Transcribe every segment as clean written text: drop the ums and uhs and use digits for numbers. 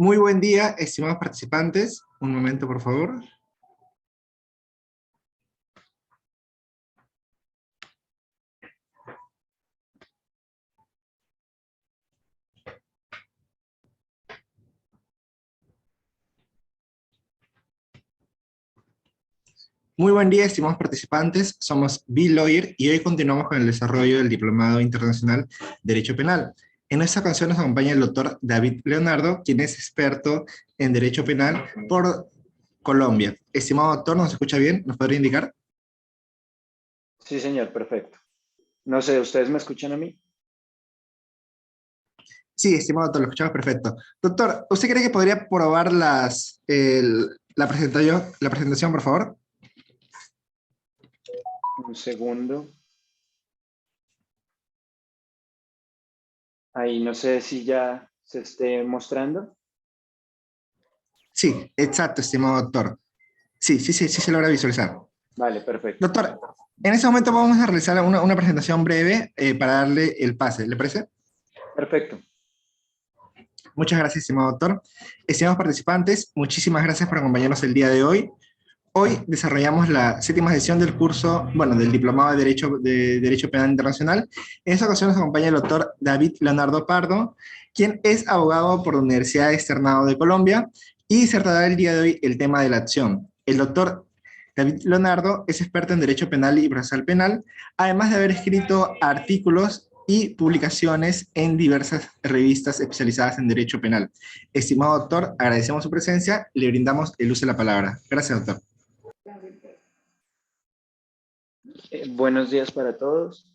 Muy buen día, estimados participantes. Un momento, por favor. Muy buen día, estimados participantes. Somos B-Lawyer y hoy continuamos con el desarrollo del Diplomado Internacional Derecho Penal. En esta ocasión nos acompaña el doctor David Leonardo, quien es experto en Derecho Penal por Colombia. Estimado doctor, ¿nos escucha bien? ¿Nos podría indicar? Sí, señor, perfecto. No sé, ¿ustedes me escuchan a mí? Sí, estimado doctor, lo escuchamos perfecto. Doctor, ¿usted cree que podría probar la presentación, por favor? Un segundo. Ahí no sé si ya se esté mostrando. Sí, exacto, estimado doctor. Sí se logra visualizar. Vale, perfecto. Doctor, en este momento vamos a realizar una presentación breve para darle el pase. ¿Le parece? Perfecto. Muchas gracias, estimado doctor. Estimados participantes, muchísimas gracias por acompañarnos el día de hoy. Hoy desarrollamos la séptima sesión del curso, bueno, del Diplomado de Derecho Penal Internacional. En esta ocasión nos acompaña el doctor David Leonardo Pardo, quien es abogado por la Universidad Externado de Colombia y se tratará el día de hoy el tema de la acción. El doctor David Leonardo es experto en Derecho Penal y Procesal Penal, además de haber escrito artículos y publicaciones en diversas revistas especializadas en Derecho Penal. Estimado doctor, agradecemos su presencia, le brindamos el uso de la palabra. Gracias, doctor. Buenos días para todos.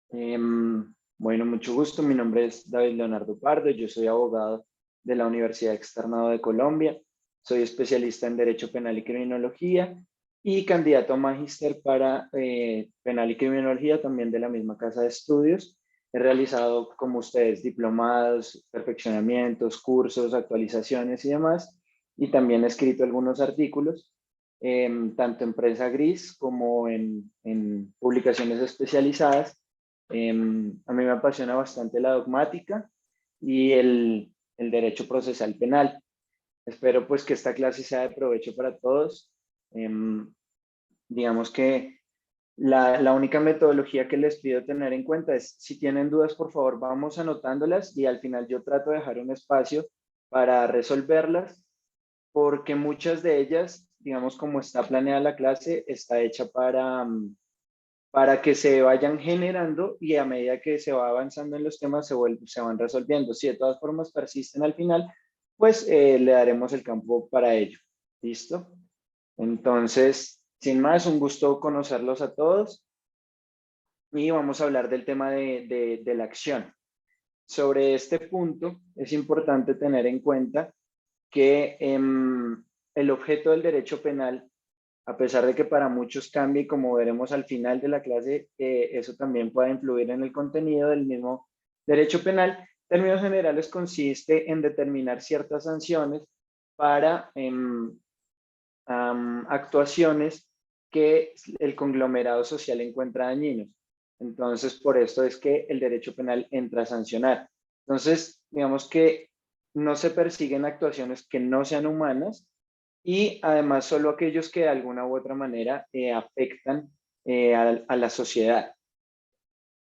Bueno, mucho gusto. Mi nombre es David Leonardo Pardo. Yo soy abogado de la Universidad Externado de Colombia. Soy especialista en Derecho Penal y Criminología y candidato a magíster para Penal y Criminología también de la misma casa de estudios. He realizado, como ustedes, diplomados, perfeccionamientos, cursos, actualizaciones y demás. Y también he escrito algunos artículos tanto en prensa gris como en publicaciones especializadas. A mí me apasiona bastante la dogmática y el derecho procesal penal. Espero pues que esta clase sea de provecho para todos. Digamos que la única metodología que les pido tener en cuenta es, si tienen dudas, por favor, vamos anotándolas y al final yo trato de dejar un espacio para resolverlas porque muchas de ellas, digamos, como está planeada la clase, está hecha para que se vayan generando y a medida que se va avanzando en los temas se van resolviendo. Si de todas formas persisten al final, pues le daremos el campo para ello. ¿Listo? Entonces, sin más, un gusto conocerlos a todos y vamos a hablar del tema de la acción. Sobre este punto, es importante tener en cuenta que el objeto del derecho penal, a pesar de que para muchos cambie, como veremos al final de la clase, eso también puede influir en el contenido del mismo derecho penal. En términos generales, consiste en determinar ciertas sanciones para actuaciones que el conglomerado social encuentra dañinos. Entonces, por esto es que el derecho penal entra a sancionar. Entonces, digamos que no se persiguen actuaciones que no sean humanas y además solo aquellos que de alguna u otra manera afectan a la sociedad.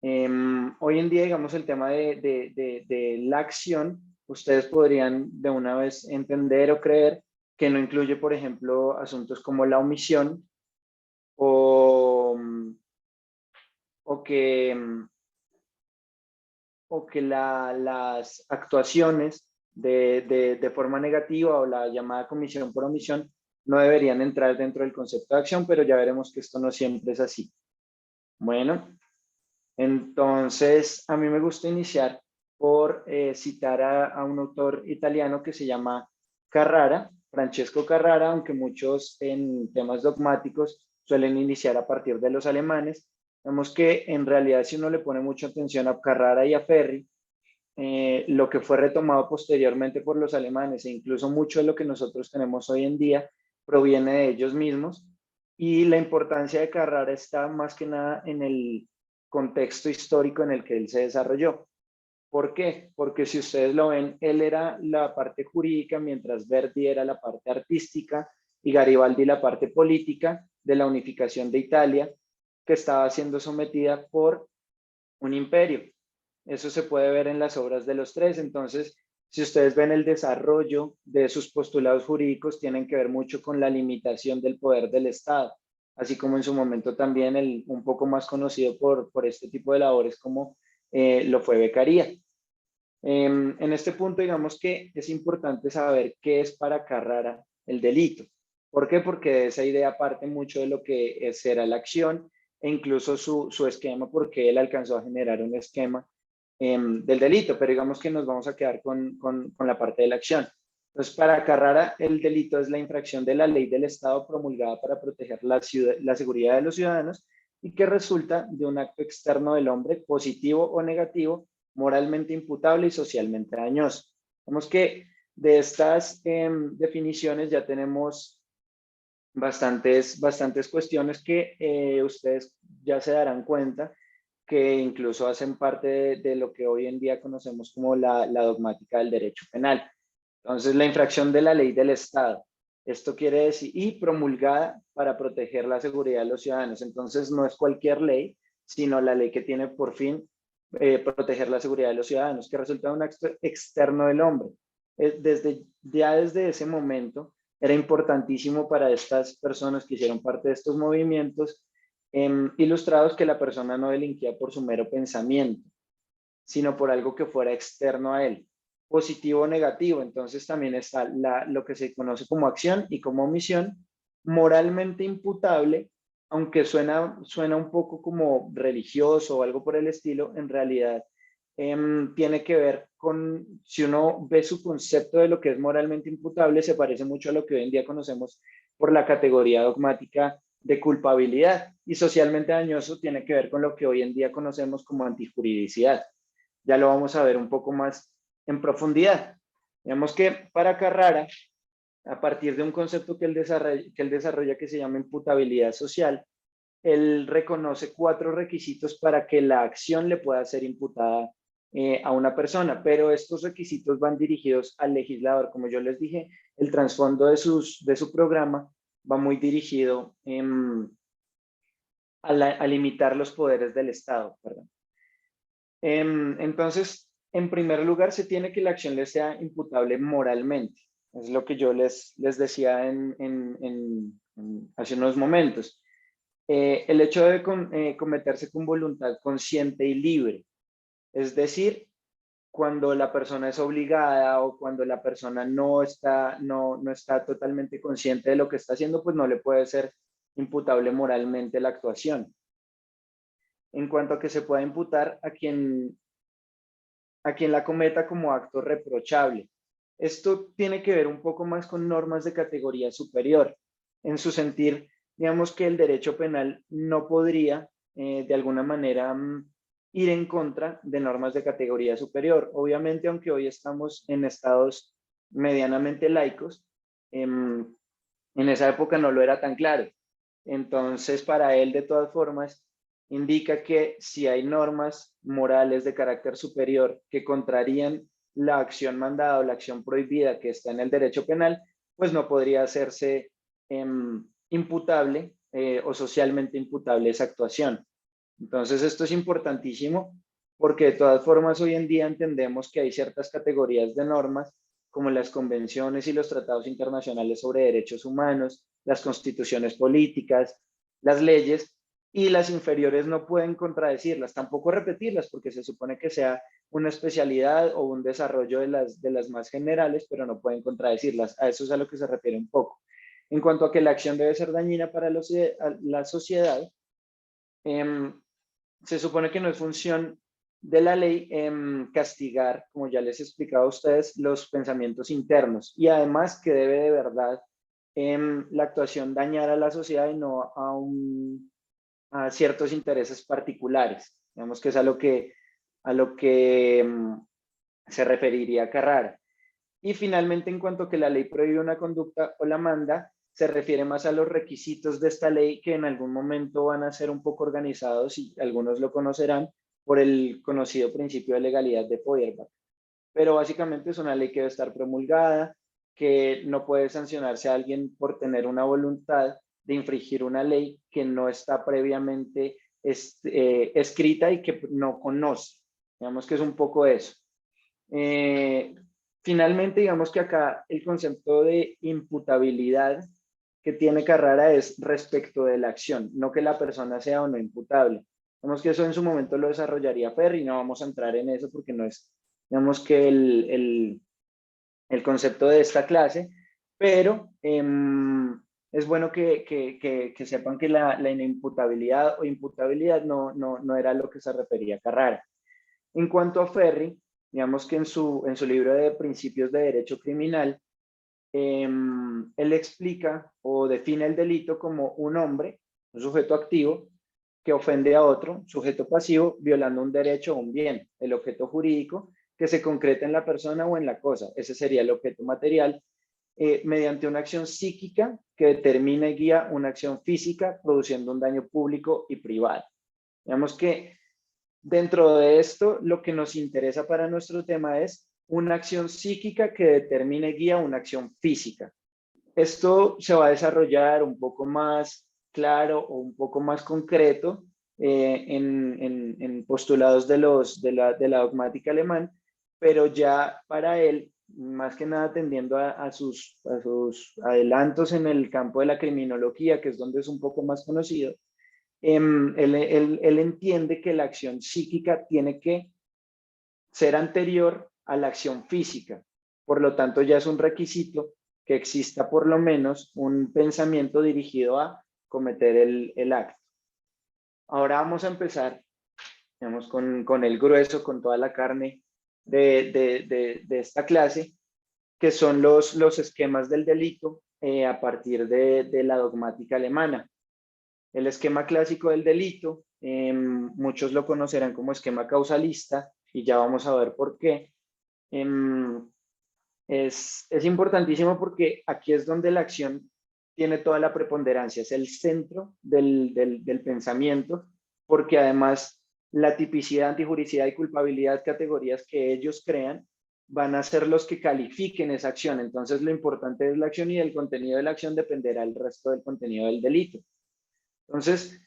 Hoy en día, digamos, el tema de la acción, ustedes podrían de una vez entender o creer que no incluye, por ejemplo, asuntos como la omisión o, o que, las actuaciones de forma negativa o la llamada comisión por omisión no deberían entrar dentro del concepto de acción, pero ya veremos que esto no siempre es así. Bueno, entonces a mí me gusta iniciar por citar a un autor italiano que se llama Carrara, Francesco Carrara, aunque muchos en temas dogmáticos suelen iniciar a partir de los alemanes. Vemos que en realidad si uno le pone mucha atención a Carrara y a Ferri, lo que fue retomado posteriormente por los alemanes e incluso mucho de lo que nosotros tenemos hoy en día proviene de ellos mismos y la importancia de Carrara está más que nada en el contexto histórico en el que él se desarrolló. ¿Por qué? Porque si ustedes lo ven, él era la parte jurídica, mientras Verdi era la parte artística y Garibaldi la parte política de la unificación de Italia, que estaba siendo sometida por un imperio. Eso se puede ver en las obras de los tres. Entonces, si ustedes ven el desarrollo de sus postulados jurídicos, tienen que ver mucho con la limitación del poder del Estado, así como en su momento también un poco más conocido por este tipo de labores como lo fue Beccaria. En este punto, digamos que es importante saber qué es para Carrara el delito. ¿Por qué? Porque de esa idea parte mucho de lo que será la acción e incluso su esquema, porque él alcanzó a generar un esquema del delito, pero digamos que nos vamos a quedar con la parte de la acción. Entonces, para Carrara, el delito es la infracción de la ley del Estado promulgada para proteger la seguridad de los ciudadanos y que resulta de un acto externo del hombre, positivo o negativo, moralmente imputable y socialmente dañoso. Vemos que de estas definiciones ya tenemos bastantes cuestiones que ustedes ya se darán cuenta que incluso hacen parte de lo que hoy en día conocemos como la dogmática del derecho penal. Entonces, la infracción de la ley del Estado. Esto quiere decir, y promulgada para proteger la seguridad de los ciudadanos. Entonces, no es cualquier ley, sino la ley que tiene por fin proteger la seguridad de los ciudadanos, que resulta de un acto externo del hombre. Desde ese momento, era importantísimo para estas personas que hicieron parte de estos movimientos ilustrados que la persona no delinquía por su mero pensamiento, sino por algo que fuera externo a él, positivo o negativo. Entonces también está lo que se conoce como acción y como omisión, moralmente imputable, aunque suena un poco como religioso o algo por el estilo, en realidad tiene que ver con, si uno ve su concepto de lo que es moralmente imputable, se parece mucho a lo que hoy en día conocemos por la categoría dogmática de culpabilidad, y socialmente dañoso tiene que ver con lo que hoy en día conocemos como antijuridicidad. Ya lo vamos a ver un poco más en profundidad. Digamos que para Carrara, a partir de un concepto que él desarrolla que se llama imputabilidad social, él reconoce 4 requisitos para que la acción le pueda ser imputada a una persona, pero estos requisitos van dirigidos al legislador. Como yo les dije, el trasfondo de su programa va muy dirigido a limitar los poderes del Estado. Perdón. Entonces, en primer lugar, se tiene que la acción le sea imputable moralmente. Es lo que yo les decía hace unos momentos. El hecho de cometerse con voluntad consciente y libre, es decir, cuando la persona es obligada o cuando la persona no está totalmente consciente de lo que está haciendo, pues no le puede ser imputable moralmente la actuación. En cuanto a que se pueda imputar a quien la cometa como acto reprochable. Esto tiene que ver un poco más con normas de categoría superior. En su sentir, digamos que el derecho penal no podría, de alguna manera, ir en contra de normas de categoría superior. Obviamente, aunque hoy estamos en estados medianamente laicos, en esa época no lo era tan claro. Entonces, para él, de todas formas, indica que si hay normas morales de carácter superior que contrarían la acción mandada o la acción prohibida que está en el derecho penal, pues no podría hacerse imputable o socialmente imputable esa actuación. Entonces, esto es importantísimo porque de todas formas hoy en día entendemos que hay ciertas categorías de normas como las convenciones y los tratados internacionales sobre derechos humanos, las constituciones políticas, las leyes, y las inferiores no pueden contradecirlas, tampoco repetirlas, porque se supone que sea una especialidad o un desarrollo de las más generales, pero no pueden contradecirlas. A eso es a lo que se refiere un poco. En cuanto a que la acción debe ser dañina para la sociedad, se supone que no es función de la ley castigar, como ya les he explicado a ustedes, los pensamientos internos, y además que debe de verdad la actuación dañar a la sociedad y no a ciertos intereses particulares. Digamos que es a lo que se referiría Carrara. Y finalmente, en cuanto a que la ley prohíbe una conducta o la manda, se refiere más a los requisitos de esta ley que en algún momento van a ser un poco organizados y algunos lo conocerán por el conocido principio de legalidad de Feuerbach. Pero básicamente es una ley que debe estar promulgada, que no puede sancionarse a alguien por tener una voluntad de infringir una ley que no está previamente escrita y que no conoce. Digamos que es un poco eso. Finalmente, digamos que acá el concepto de imputabilidad que tiene Carrara es respecto de la acción, no que la persona sea o no imputable. Digamos que eso en su momento lo desarrollaría Ferri, no vamos a entrar en eso porque no es, digamos que el concepto de esta clase, pero es bueno que sepan que la inimputabilidad o imputabilidad no era lo que se refería a Carrara. En cuanto a Ferri, digamos que en su libro de Principios de Derecho Criminal, él explica o define el delito como un hombre, un sujeto activo, que ofende a otro, sujeto pasivo, violando un derecho o un bien, el objeto jurídico, que se concreta en la persona o en la cosa. Ese sería el objeto material, mediante una acción psíquica que determina y guía una acción física, produciendo un daño público y privado. Digamos que dentro de esto, lo que nos interesa para nuestro tema es una acción psíquica que determine y guía una acción física. Esto se va a desarrollar un poco más claro o un poco más concreto en postulados de la dogmática alemán, pero ya para él, más que nada atendiendo a sus adelantos en el campo de la criminología, que es donde es un poco más conocido, él entiende que la acción psíquica tiene que ser anterior a la acción física. Por lo tanto, ya es un requisito que exista por lo menos un pensamiento dirigido a cometer el acto. Ahora vamos a empezar, digamos, con el grueso, con toda la carne de esta clase, que son los esquemas del delito a partir de la dogmática alemana. El esquema clásico del delito, muchos lo conocerán como esquema causalista, y ya vamos a ver por qué. Es importantísimo porque aquí es donde la acción tiene toda la preponderancia, es el centro del pensamiento, porque además la tipicidad, antijuricidad y culpabilidad, categorías que ellos crean, van a ser los que califiquen esa acción. Entonces lo importante es la acción y el contenido de la acción dependerá del resto del contenido del delito. Entonces,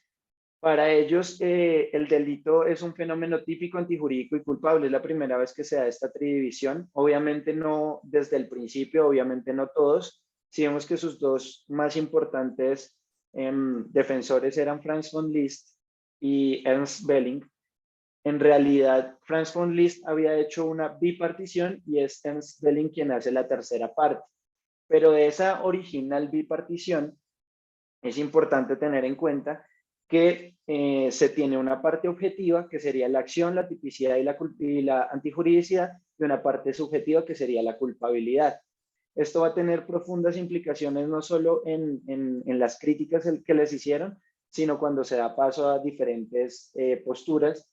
para ellos, el delito es un fenómeno típico, antijurídico y culpable. Es la primera vez que se da esta tridivisión. Obviamente no desde el principio, obviamente no todos. Si vemos que sus dos más importantes defensores eran Franz von Liszt y Ernst Belling. En realidad, Franz von Liszt había hecho una bipartición y es Ernst Belling quien hace la tercera parte. Pero de esa original bipartición, es importante tener en cuenta que se tiene una parte objetiva, que sería la acción, la tipicidad y la antijuridicidad, y una parte subjetiva, que sería la culpabilidad. Esto va a tener profundas implicaciones no solo en las críticas que les hicieron, sino cuando se da paso a diferentes posturas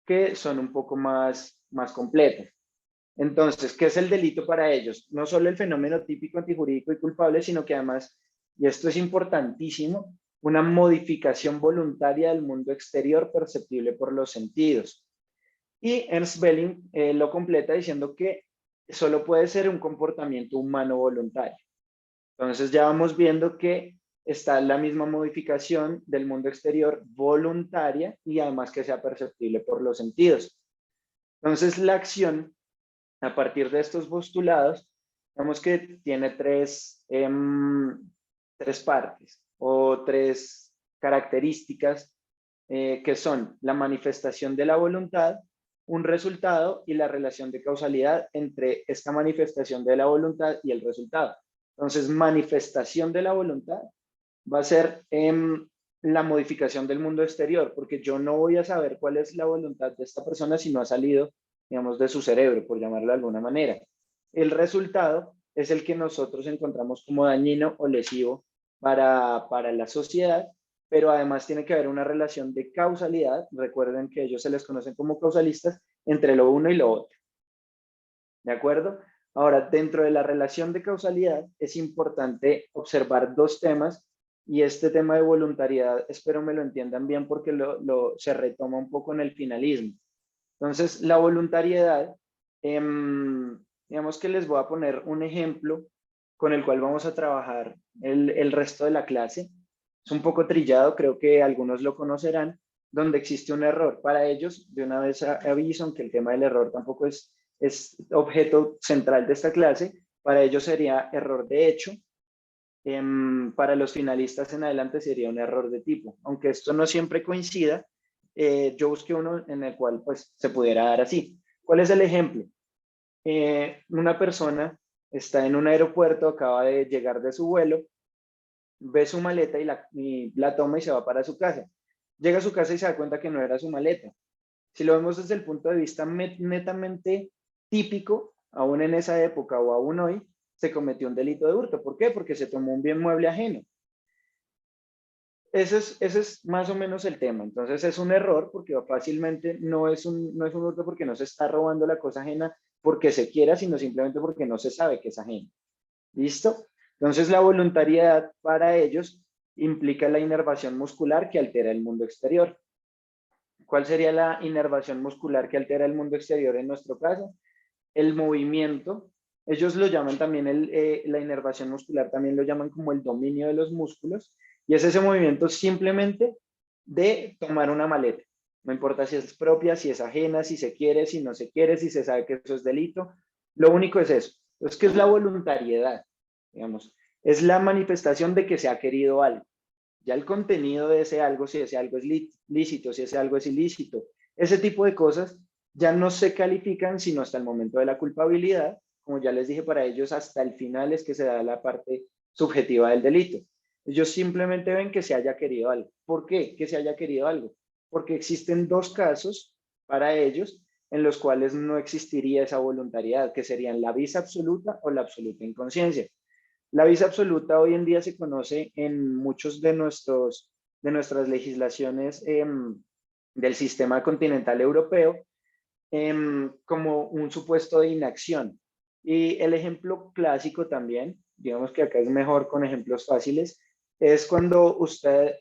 que son un poco más completas. Entonces, ¿qué es el delito para ellos? No solo el fenómeno típico, antijurídico y culpable, sino que además, y esto es importantísimo, una modificación voluntaria del mundo exterior perceptible por los sentidos. Y Ernst Belling lo completa diciendo que solo puede ser un comportamiento humano voluntario. Entonces ya vamos viendo que está la misma modificación del mundo exterior voluntaria y además que sea perceptible por los sentidos. Entonces la acción, a partir de estos postulados, vemos que tiene tres partes o tres características que son la manifestación de la voluntad, un resultado y la relación de causalidad entre esta manifestación de la voluntad y el resultado. Entonces, manifestación de la voluntad va a ser la modificación del mundo exterior, porque yo no voy a saber cuál es la voluntad de esta persona si no ha salido, digamos, de su cerebro, por llamarlo de alguna manera. El resultado es el que nosotros encontramos como dañino o lesivo para la sociedad, pero además tiene que haber una relación de causalidad. Recuerden que ellos se les conocen como causalistas entre lo uno y lo otro. ¿De acuerdo? Ahora, dentro de la relación de causalidad es importante observar dos temas, y este tema de voluntariedad espero me lo entiendan bien porque se retoma un poco en el finalismo. Entonces, la voluntariedad, digamos que les voy a poner un ejemplo con el cual vamos a trabajar el resto de la clase. Es un poco trillado, creo que algunos lo conocerán, donde existe un error. Para ellos, de una vez aviso, aunque el tema del error tampoco es objeto central de esta clase, para ellos sería error de hecho. Para los finalistas en adelante sería un error de tipo. Aunque esto no siempre coincida, yo busqué uno en el cual pues, se pudiera dar así. ¿Cuál es el ejemplo? Una persona está en un aeropuerto, acaba de llegar de su vuelo, ve su maleta y la toma y se va para su casa. Llega a su casa y se da cuenta que no era su maleta. Si lo vemos desde el punto de vista netamente típico, aún en esa época o aún hoy, se cometió un delito de hurto. ¿Por qué? Porque se tomó un bien mueble ajeno. Ese es más o menos el tema. Entonces es un error porque fácilmente no es un hurto porque no se está robando la cosa ajena porque se quiera, sino simplemente porque no se sabe que es ajena. ¿Listo? Entonces la voluntariedad para ellos implica la inervación muscular que altera el mundo exterior. ¿Cuál sería la inervación muscular que altera el mundo exterior en nuestro caso? El movimiento. Ellos lo llaman también, la inervación muscular también lo llaman como el dominio de los músculos, y es ese movimiento simplemente de tomar una maleta. No importa si es propia, si es ajena, si se quiere, si no se quiere, si se sabe que eso es delito. Lo único es eso. Es que es la voluntariedad, digamos. Es la manifestación de que se ha querido algo. Ya el contenido de ese algo, si ese algo es lícito, si ese algo es ilícito, ese tipo de cosas ya no se califican sino hasta el momento de la culpabilidad. Como ya les dije, para ellos hasta el final es que se da la parte subjetiva del delito. Ellos simplemente ven que se haya querido algo. ¿Por qué que se haya querido algo? Porque existen dos casos para ellos en los cuales no existiría esa voluntariedad, que serían la vis absoluta o la absoluta inconsciencia. La visa absoluta hoy en día se conoce en muchos de nuestras legislaciones del sistema continental europeo como un supuesto de inacción. Y el ejemplo clásico también, digamos que acá es mejor con ejemplos fáciles, es cuando usted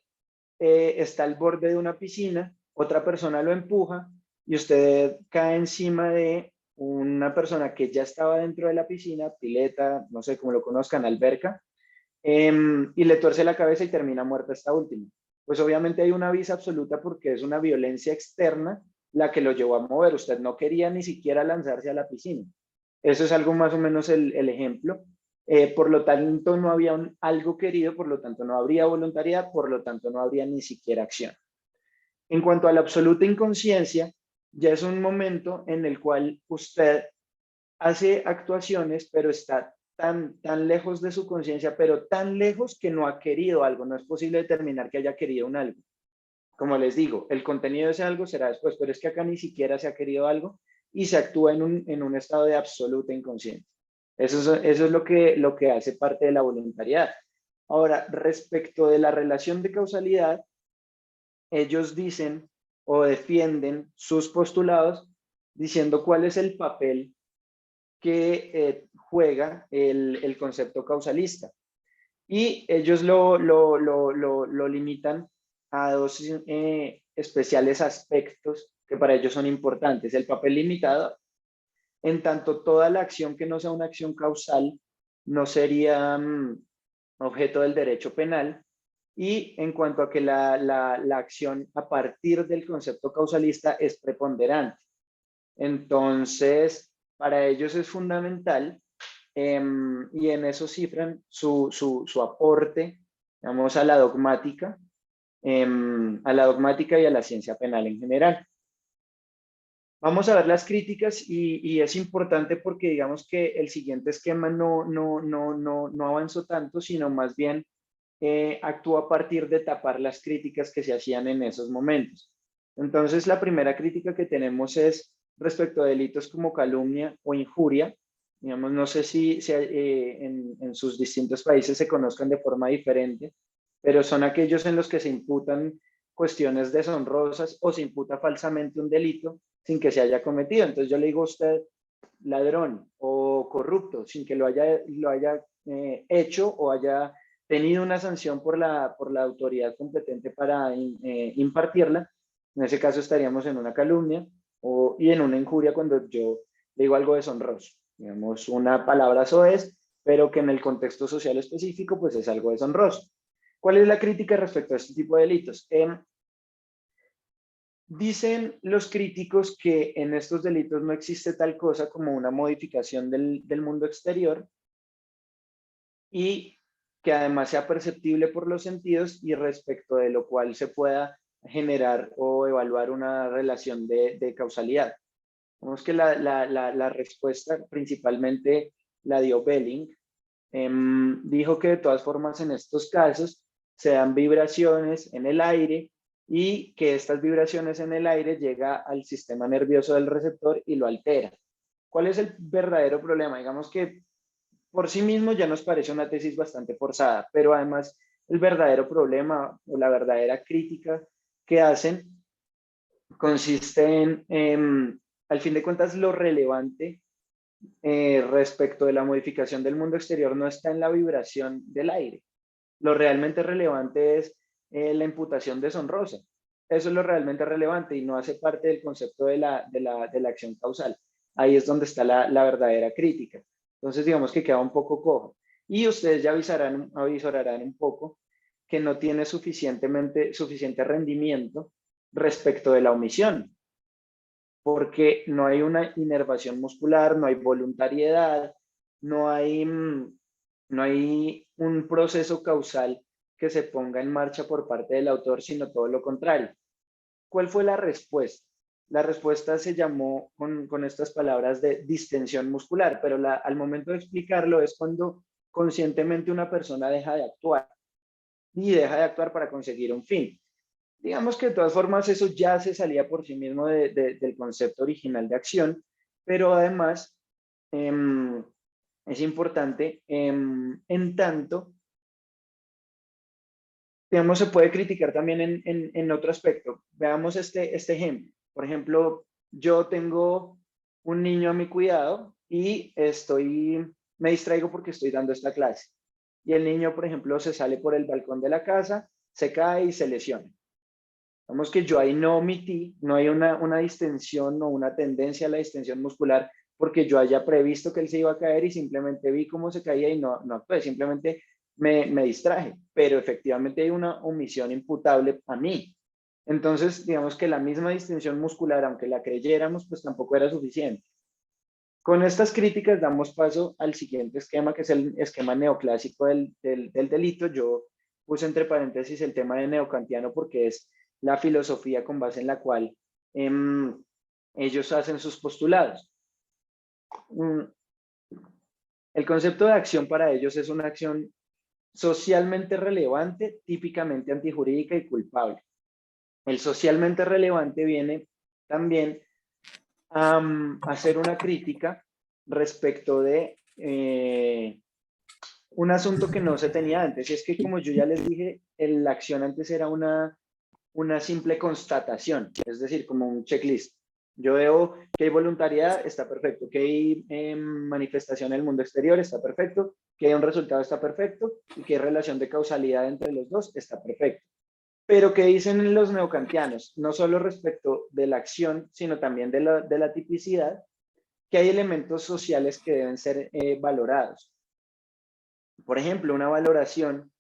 está al borde de una piscina, otra persona lo empuja y usted cae encima de una persona que ya estaba dentro de la piscina, pileta, no sé cómo lo conozcan, alberca, y le tuerce la cabeza y termina muerta esta última. Pues obviamente hay una visa absoluta porque es una violencia externa la que lo llevó a mover. Usted no quería ni siquiera lanzarse a la piscina. Eso es algo más o menos el ejemplo. Por lo tanto, no había algo querido, por lo tanto, no habría voluntariedad, por lo tanto, no habría ni siquiera acción. En cuanto a la absoluta inconsciencia, ya es un momento en el cual usted hace actuaciones, pero está tan lejos de su conciencia, pero tan lejos que no ha querido algo. No es posible determinar que haya querido un algo. Como les digo, el contenido de ese algo será después, pero es que acá ni siquiera se ha querido algo y se actúa en un estado de absoluta inconsciencia. Eso es lo que hace parte de la voluntariedad. Ahora, respecto de la relación de causalidad, ellos dicen o defienden sus postulados diciendo cuál es el papel que juega el concepto causalista. Y ellos lo limitan a dos especiales aspectos que para ellos son importantes. El papel limitado, en tanto toda la acción que no sea una acción causal no sería objeto del derecho penal. Y en cuanto a que la acción a partir del concepto causalista es preponderante. Entonces, para ellos es fundamental y en eso cifran su aporte, digamos, a la dogmática y a la ciencia penal en general. Vamos a ver las críticas y es importante porque digamos que el siguiente esquema no avanzó tanto, sino más bien actuó a partir de tapar las críticas que se hacían en esos momentos. Entonces, la primera crítica que tenemos es respecto a delitos como calumnia o injuria. Digamos, no sé si en sus distintos países se conozcan de forma diferente, pero son aquellos en los que se imputan cuestiones deshonrosas o se imputa falsamente un delito sin que se haya cometido. Entonces yo le digo a usted ladrón o corrupto sin que lo haya hecho o haya tenido una sanción por la autoridad competente para impartirla. En ese caso estaríamos en una calumnia. y en una injuria cuando yo digo algo deshonroso. Digamos, una palabra soez, pero que en el contexto social específico, pues es algo deshonroso. ¿Cuál es la crítica respecto a este tipo de delitos? Dicen los críticos que en estos delitos no existe tal cosa como una modificación del mundo exterior y que además sea perceptible por los sentidos y respecto de lo cual se pueda generar o evaluar una relación de causalidad. Vemos que la respuesta principalmente la dio Belling. Dijo que de todas formas en estos casos se dan vibraciones en el aire y que estas vibraciones en el aire llega al sistema nervioso del receptor y lo altera. ¿Cuál es el verdadero problema? Digamos que por sí mismo ya nos parece una tesis bastante forzada, pero además el verdadero problema o la verdadera crítica que hacen consiste al fin de cuentas, lo relevante respecto de la modificación del mundo exterior no está en la vibración del aire. Lo realmente relevante es la imputación deshonrosa. Eso es lo realmente relevante y no hace parte del concepto de la acción causal. Ahí es donde está la verdadera crítica. Entonces, digamos que queda un poco cojo. Y ustedes ya avisorarán un poco que no tiene suficiente rendimiento respecto de la omisión, porque no hay una inervación muscular, no hay voluntariedad, no hay, no hay un proceso causal que se ponga en marcha por parte del autor, sino todo lo contrario. ¿Cuál fue la respuesta? La respuesta se llamó con estas palabras de distensión muscular, pero al momento de explicarlo es cuando conscientemente una persona deja de actuar y deja de actuar para conseguir un fin. Digamos que de todas formas eso ya se salía por sí mismo del concepto original de acción, pero además es importante en tanto, digamos, se puede criticar también en otro aspecto. Veamos este ejemplo. Por ejemplo, yo tengo un niño a mi cuidado y me distraigo porque estoy dando esta clase. Y el niño, por ejemplo, se sale por el balcón de la casa, se cae y se lesiona. Vamos que yo ahí no omití, no hay una distensión o una tendencia a la distensión muscular porque yo haya previsto que él se iba a caer y simplemente vi cómo se caía y no actué, simplemente me distraje, pero efectivamente hay una omisión imputable a mí. Entonces, digamos que la misma distensión muscular, aunque la creyéramos, pues tampoco era suficiente. Con estas críticas damos paso al siguiente esquema, que es el esquema neoclásico del delito. Yo puse entre paréntesis el tema de neocantiano porque es la filosofía con base en la cual ellos hacen sus postulados. El concepto de acción para ellos es una acción socialmente relevante, típicamente antijurídica y culpable. El socialmente relevante viene también a hacer una crítica respecto de un asunto que no se tenía antes. Y es que, como yo ya les dije, la acción antes era una simple constatación, es decir, como un checklist. Yo veo que hay voluntariedad, está perfecto, que hay manifestación en el mundo exterior, está perfecto, que hay un resultado, está perfecto, y que hay relación de causalidad entre los dos, está perfecto. Pero ¿qué dicen los neocantianos? No solo respecto de la acción, sino también de la tipicidad, que hay elementos sociales que deben ser valorados. Por ejemplo, una valoración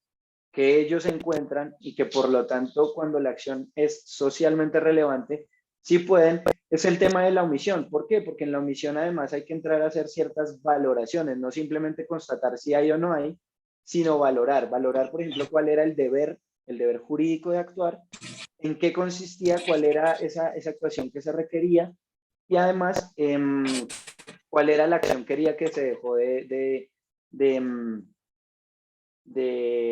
que ellos encuentran y que por lo tanto cuando la acción es socialmente relevante, sí pueden, es el tema de la omisión. ¿Por qué? Porque en la omisión además hay que entrar a hacer ciertas valoraciones, no simplemente constatar si hay o no hay, sino valorar. Valorar, por ejemplo, cuál era el deber jurídico de actuar, en qué consistía, cuál era esa actuación que se requería y además cuál era la acción que quería que se dejó de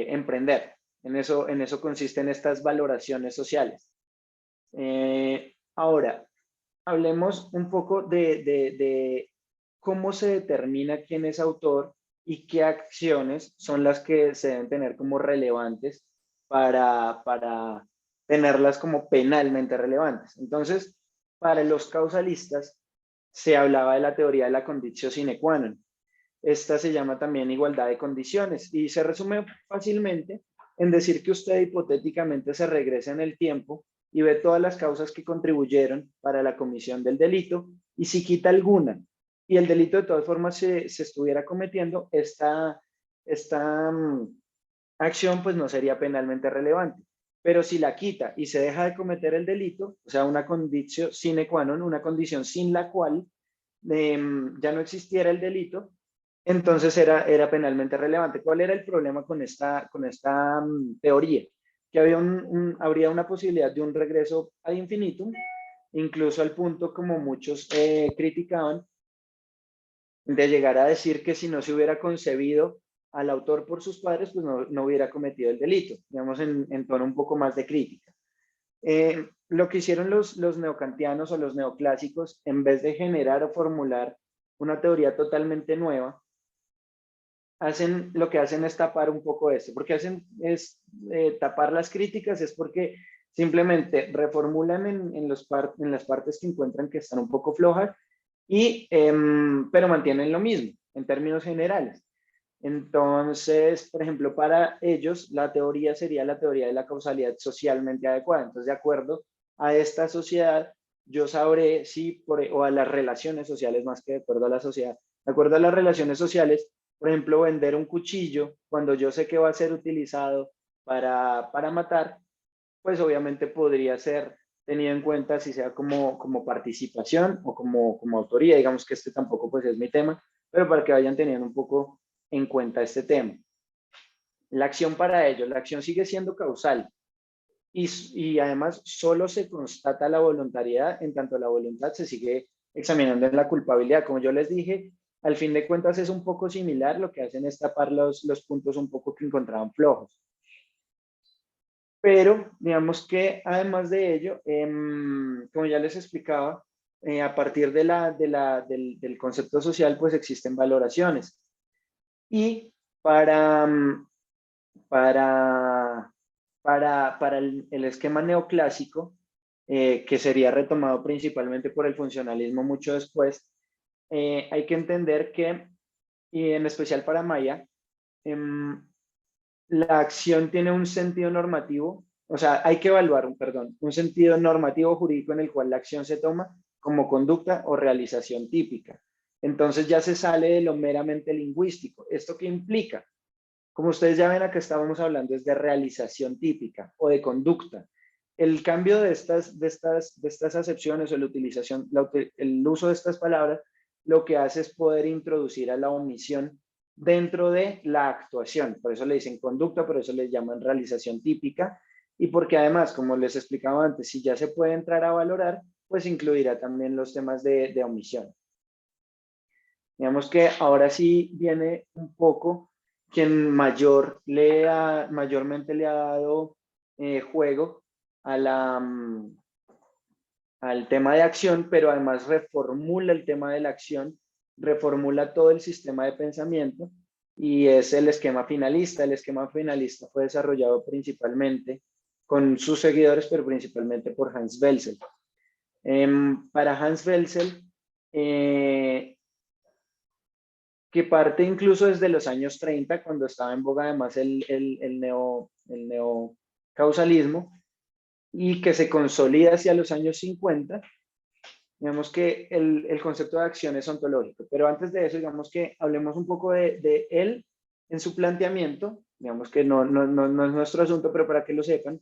emprender. En eso consisten estas valoraciones sociales. Ahora, hablemos un poco de cómo se determina quién es autor y qué acciones son las que se deben tener como relevantes para tenerlas como penalmente relevantes. Entonces, para los causalistas se hablaba de la teoría de la conditio sine qua non. Esta se llama también igualdad de condiciones y se resume fácilmente en decir que usted hipotéticamente se regresa en el tiempo y ve todas las causas que contribuyeron para la comisión del delito, y si quita alguna y el delito de todas formas se estuviera cometiendo, esta acción pues no sería penalmente relevante. Pero si la quita y se deja de cometer el delito, o sea, una condición sine qua non, una condición sin la cual ya no existiera el delito, entonces era penalmente relevante. ¿Cuál era el problema con esta teoría? Que habría una posibilidad de un regreso ad infinitum, incluso al punto, como muchos criticaban, de llegar a decir que si no se hubiera concebido al autor por sus padres, pues no hubiera cometido el delito, digamos en tono un poco más de crítica. Lo que hicieron los neocantianos o los neoclásicos, en vez de generar o formular una teoría totalmente nueva, lo que hacen es tapar un poco esto. Porque hacen es tapar las críticas, es porque simplemente reformulan en las partes que encuentran que están un poco flojas, pero mantienen lo mismo en términos generales. Entonces, por ejemplo, para ellos la teoría sería la teoría de la causalidad socialmente adecuada. Entonces, de acuerdo a esta sociedad, yo sabré si, o a las relaciones sociales más que de acuerdo a la sociedad, de acuerdo a las relaciones sociales, por ejemplo, vender un cuchillo cuando yo sé que va a ser utilizado para matar, pues obviamente podría ser tenido en cuenta si sea como participación o como autoría. Digamos que este tampoco pues es mi tema, pero para que vayan teniendo un poco en cuenta este tema. La acción para ello, la acción sigue siendo causal y además solo se constata la voluntariedad, en tanto la voluntad se sigue examinando en la culpabilidad. Como yo les dije, al fin de cuentas es un poco similar, lo que hacen es tapar los puntos un poco que encontraban flojos. Pero digamos que además de ello, como ya les explicaba, a partir del concepto social, pues existen valoraciones. Y para, para, para el esquema neoclásico, que sería retomado principalmente por el funcionalismo mucho después, hay que entender que, y en especial para Maya, la acción tiene un sentido normativo, o sea, hay que evaluar, un sentido normativo jurídico en el cual la acción se toma como conducta o realización típica. Entonces ya se sale de lo meramente lingüístico. ¿Esto qué implica? Como ustedes ya ven, acá estábamos hablando es de realización típica o de conducta. El cambio de estas acepciones o la utilización, el uso de estas palabras, lo que hace es poder introducir a la omisión dentro de la actuación. Por eso le dicen conducta, por eso les llaman realización típica, y porque además, como les explicaba antes, si ya se puede entrar a valorar, pues incluirá también los temas de omisión. Digamos que ahora sí viene un poco quien mayormente le ha dado juego al tema de acción, pero además reformula el tema de la acción, reformula todo el sistema de pensamiento, y es el esquema finalista. El esquema finalista fue desarrollado principalmente con sus seguidores, pero principalmente por Hans Welzel. Para Hans Welzel, que parte incluso desde los años 30, cuando estaba en boga además el neocausalismo, y que se consolida hacia los años 50, digamos que el concepto de acción es ontológico. Pero antes de eso, digamos que hablemos un poco de él en su planteamiento, digamos que no es nuestro asunto, pero para que lo sepan,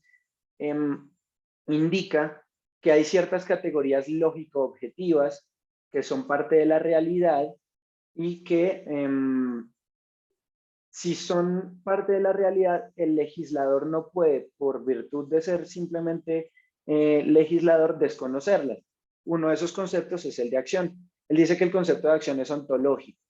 indica que hay ciertas categorías lógico-objetivas que son parte de la realidad y que si son parte de la realidad, el legislador no puede, por virtud de ser simplemente legislador, desconocerlas. Uno de esos conceptos es el de acción. Él dice que el concepto de acción es ontológico.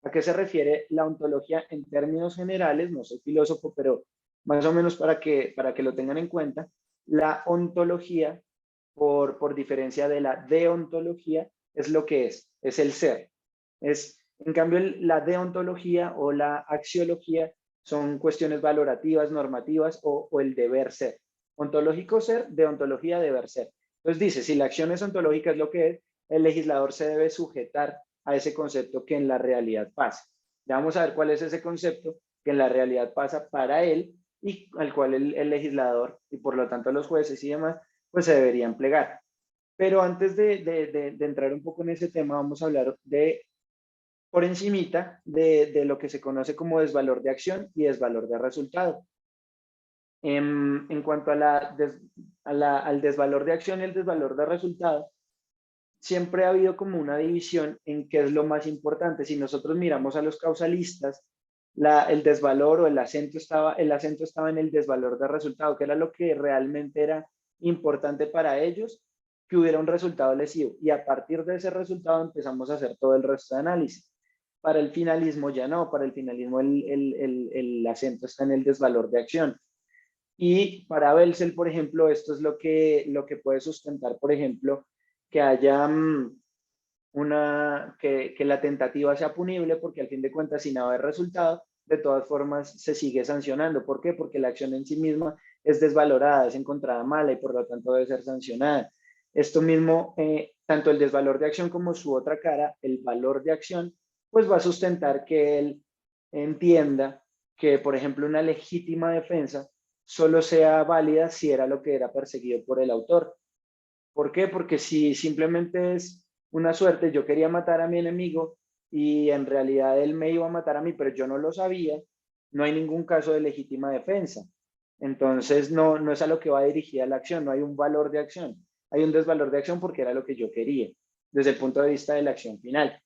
¿A qué se refiere la ontología en términos generales? No soy filósofo, pero más o menos para que lo tengan en cuenta. La ontología, por diferencia de la deontología, es lo que es el ser. En cambio, la deontología o la axiología son cuestiones valorativas, normativas o el deber ser. Ontológico ser, deontología deber ser. Entonces dice, si la acción es ontológica, es lo que es, el legislador se debe sujetar a ese concepto que en la realidad pasa. Ya vamos a ver cuál es ese concepto que en la realidad pasa para él y al cual el legislador y por lo tanto los jueces y demás pues se deberían plegar. Pero antes de entrar un poco en ese tema, vamos a hablar por encimita de lo que se conoce como desvalor de acción y desvalor de resultado. En cuanto al desvalor de acción y el desvalor de resultado, siempre ha habido como una división en qué es lo más importante. Si nosotros miramos a los causalistas, el desvalor o el acento estaba en el desvalor de resultado, que era lo que realmente era importante para ellos, que hubiera un resultado lesivo. Y a partir de ese resultado empezamos a hacer todo el resto de análisis. Para el finalismo ya no, para el finalismo el acento está en el desvalor de acción. Y para Belcel, por ejemplo, esto es lo que puede sustentar, por ejemplo, que haya que la tentativa sea punible, porque al fin de cuentas, sin haber resultado, de todas formas se sigue sancionando. ¿Por qué? Porque la acción en sí misma es desvalorada, es encontrada mala y por lo tanto debe ser sancionada. Esto mismo, tanto el desvalor de acción como su otra cara, el valor de acción, pues va a sustentar que él entienda que, por ejemplo, una legítima defensa solo sea válida si era lo que era perseguido por el autor. ¿Por qué? Porque si simplemente es una suerte, yo quería matar a mi enemigo y en realidad él me iba a matar a mí, pero yo no lo sabía, no hay ningún caso de legítima defensa. Entonces no es a lo que va dirigida la acción, no hay un valor de acción, hay un desvalor de acción porque era lo que yo quería, desde el punto de vista de la acción final.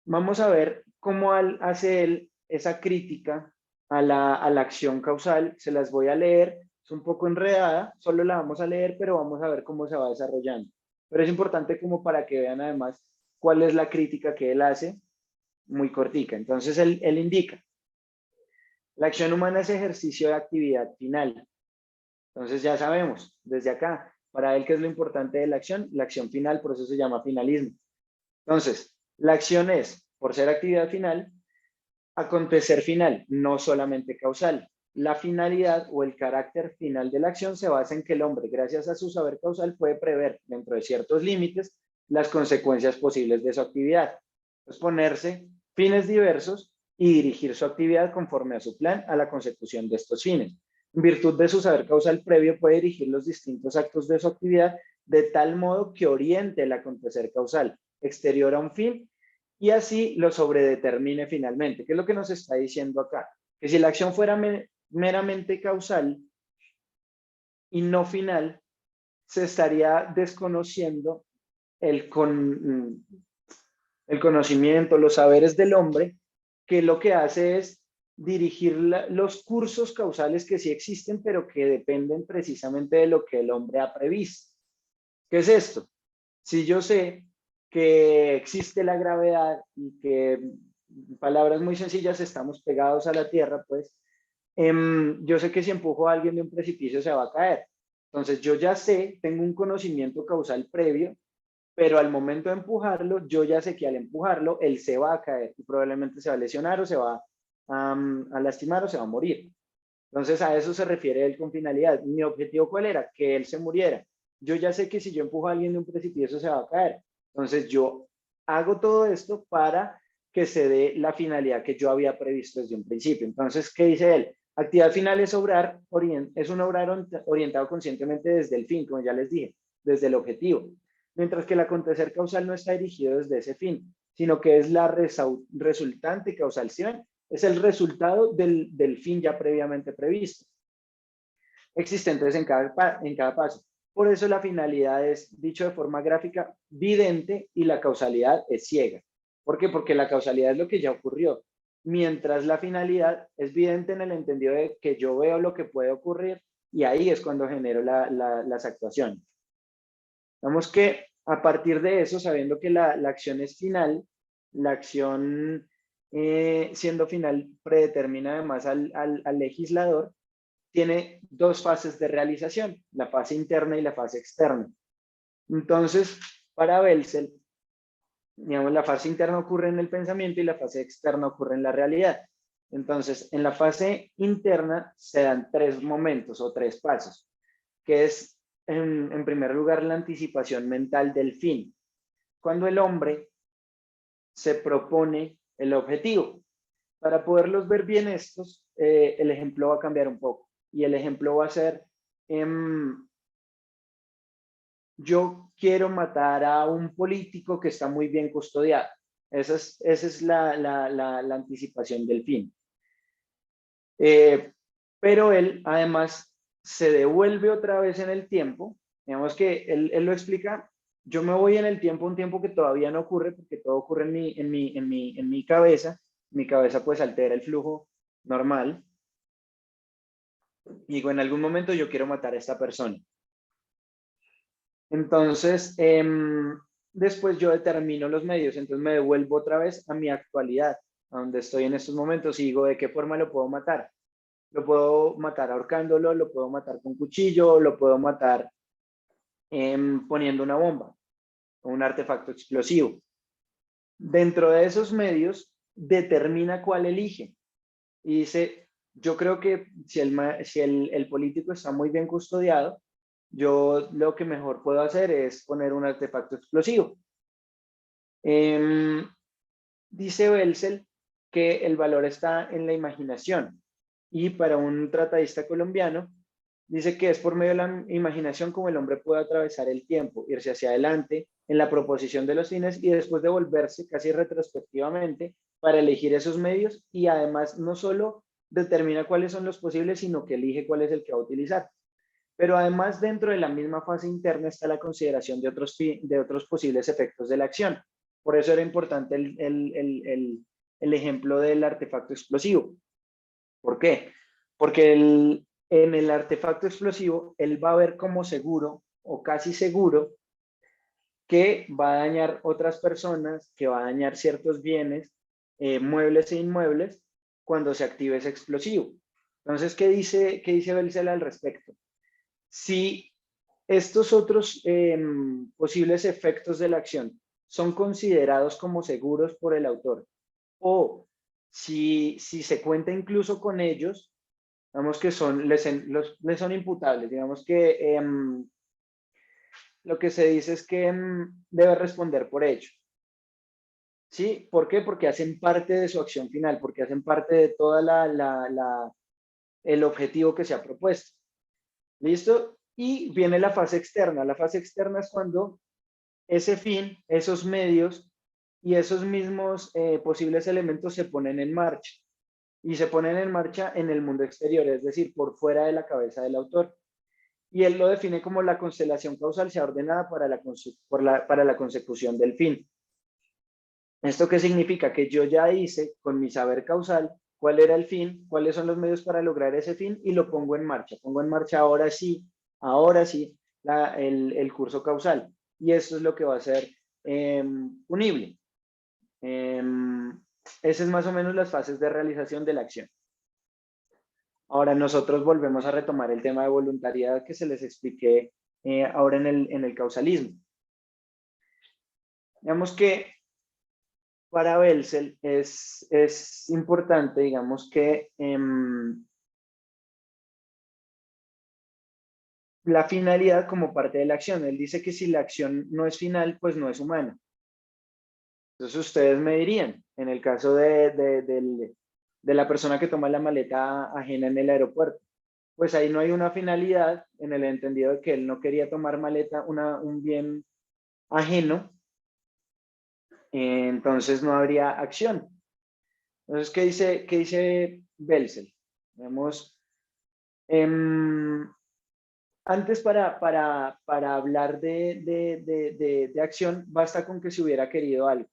Vamos a ver cómo hace él esa crítica a la acción causal. Se las voy a leer, es un poco enredada, solo la vamos a leer, pero vamos a ver cómo se va desarrollando. Pero es importante como para que vean además cuál es la crítica que él hace, muy cortica. Entonces él indica, la acción humana es ejercicio de actividad final. Entonces ya sabemos, desde acá, para él qué es lo importante de la acción final, por eso se llama finalismo. Entonces, la acción es, por ser actividad final, acontecer final, no solamente causal. La finalidad o el carácter final de la acción se basa en que el hombre, gracias a su saber causal, puede prever, dentro de ciertos límites, las consecuencias posibles de su actividad. Pues ponerse fines diversos y dirigir su actividad conforme a su plan a la consecución de estos fines. En virtud de su saber causal previo, puede dirigir los distintos actos de su actividad de tal modo que oriente el acontecer causal exterior a un fin y así lo sobredetermine finalmente. ¿Qué es lo que nos está diciendo acá? Que si la acción fuera meramente causal y no final, se estaría desconociendo el conocimiento, los saberes del hombre, que lo que hace es dirigir los cursos causales que sí existen, pero que dependen precisamente de lo que el hombre ha previsto. ¿Qué es esto? Si yo sé que existe la gravedad y que, en palabras muy sencillas, estamos pegados a la Tierra, pues yo sé que si empujo a alguien de un precipicio se va a caer. Entonces yo ya sé, tengo un conocimiento causal previo, pero al momento de empujarlo, yo ya sé que al empujarlo, él se va a caer y probablemente se va a lesionar o se va a lastimar o se va a morir. Entonces a eso se refiere él con finalidad. Mi objetivo, ¿cuál era? Que él se muriera. Yo ya sé que si yo empujo a alguien de un precipicio se va a caer. Entonces yo hago todo esto para que se dé la finalidad que yo había previsto desde un principio. Entonces, ¿qué dice él? Actividad final es es un obrar orientado conscientemente desde el fin, como ya les dije, desde el objetivo. Mientras que el acontecer causal no está dirigido desde ese fin, sino que es la resultante causal. ¿Sí ven? Es el resultado del fin ya previamente previsto, existentes en cada paso. Por eso la finalidad es, dicho de forma gráfica, vidente y la causalidad es ciega. ¿Por qué? Porque la causalidad es lo que ya ocurrió, mientras la finalidad es vidente en el entendido de que yo veo lo que puede ocurrir y ahí es cuando genero las actuaciones. Vamos que a partir de eso, sabiendo que la acción es final, la acción siendo final predetermina además al legislador, tiene dos fases de realización, la fase interna y la fase externa. Entonces, para Belcel, digamos, la fase interna ocurre en el pensamiento y la fase externa ocurre en la realidad. Entonces, en la fase interna se dan tres momentos o tres pasos, que es, en primer lugar, la anticipación mental del fin. Cuando el hombre se propone el objetivo. Para poderlos ver bien estos, el ejemplo va a cambiar un poco. Y el ejemplo va a ser yo quiero matar a un político que está muy bien custodiado. Esa es la anticipación del fin. Pero él además se devuelve otra vez en el tiempo. Digamos que él lo explica, yo me voy en el tiempo, un tiempo que todavía no ocurre, porque todo ocurre en mi cabeza. Mi cabeza pues altera el flujo normal. Y digo, en algún momento yo quiero matar a esta persona. Entonces, después yo determino los medios, entonces me devuelvo otra vez a mi actualidad, a donde estoy en estos momentos, y digo, ¿de qué forma lo puedo matar? Lo puedo matar ahorcándolo, lo puedo matar con cuchillo, lo puedo matar poniendo una bomba o un artefacto explosivo. Dentro de esos medios, determina cuál elige. Y dice, yo creo que si el político está muy bien custodiado, yo lo que mejor puedo hacer es poner un artefacto explosivo. Em, Dice Belzel que el valor está en la imaginación. Y para un tratadista colombiano, dice que es por medio de la imaginación como el hombre puede atravesar el tiempo, irse hacia adelante en la proposición de los fines y después devolverse casi retrospectivamente para elegir esos medios, y además no solo determina cuáles son los posibles, sino que elige cuál es el que va a utilizar. Pero además, dentro de la misma fase interna está la consideración de otros posibles efectos de la acción. Por eso era importante el ejemplo del artefacto explosivo. ¿Por qué? Porque en el artefacto explosivo, él va a ver como seguro o casi seguro que va a dañar otras personas, que va a dañar ciertos bienes, muebles e inmuebles, cuando se active ese explosivo. Entonces, ¿qué dice Belcel al respecto? Si estos otros posibles efectos de la acción son considerados como seguros por el autor, o si se cuenta incluso con ellos, digamos que les son imputables, digamos que lo que se dice es que debe responder por ello. ¿Sí? ¿Por qué? Porque hacen parte de su acción final, porque hacen parte de toda el objetivo que se ha propuesto. ¿Listo? Y viene la fase externa. La fase externa es cuando ese fin, esos medios y esos mismos posibles elementos se ponen en marcha. Y se ponen en marcha en el mundo exterior, es decir, por fuera de la cabeza del autor. Y él lo define como la constelación causal sea ordenada para la consecución del fin. ¿Esto qué significa? Que yo ya hice con mi saber causal cuál era el fin, cuáles son los medios para lograr ese fin, y lo pongo en marcha. Pongo en marcha ahora sí, el curso causal. Y eso es lo que va a ser punible. Esas es más o menos las fases de realización de la acción. Ahora nosotros volvemos a retomar el tema de voluntariedad que se les expliqué ahora en el causalismo. Digamos que para Belzel es importante, digamos que la finalidad como parte de la acción. Él dice que si la acción no es final, pues no es humana. Entonces ustedes me dirían, en el caso de la persona que toma la maleta ajena en el aeropuerto, pues ahí no hay una finalidad en el entendido de que él no quería tomar maleta, un bien ajeno, entonces no habría acción. Entonces, ¿qué dice Belzel? Vemos, antes para hablar de acción, basta con que se hubiera querido algo,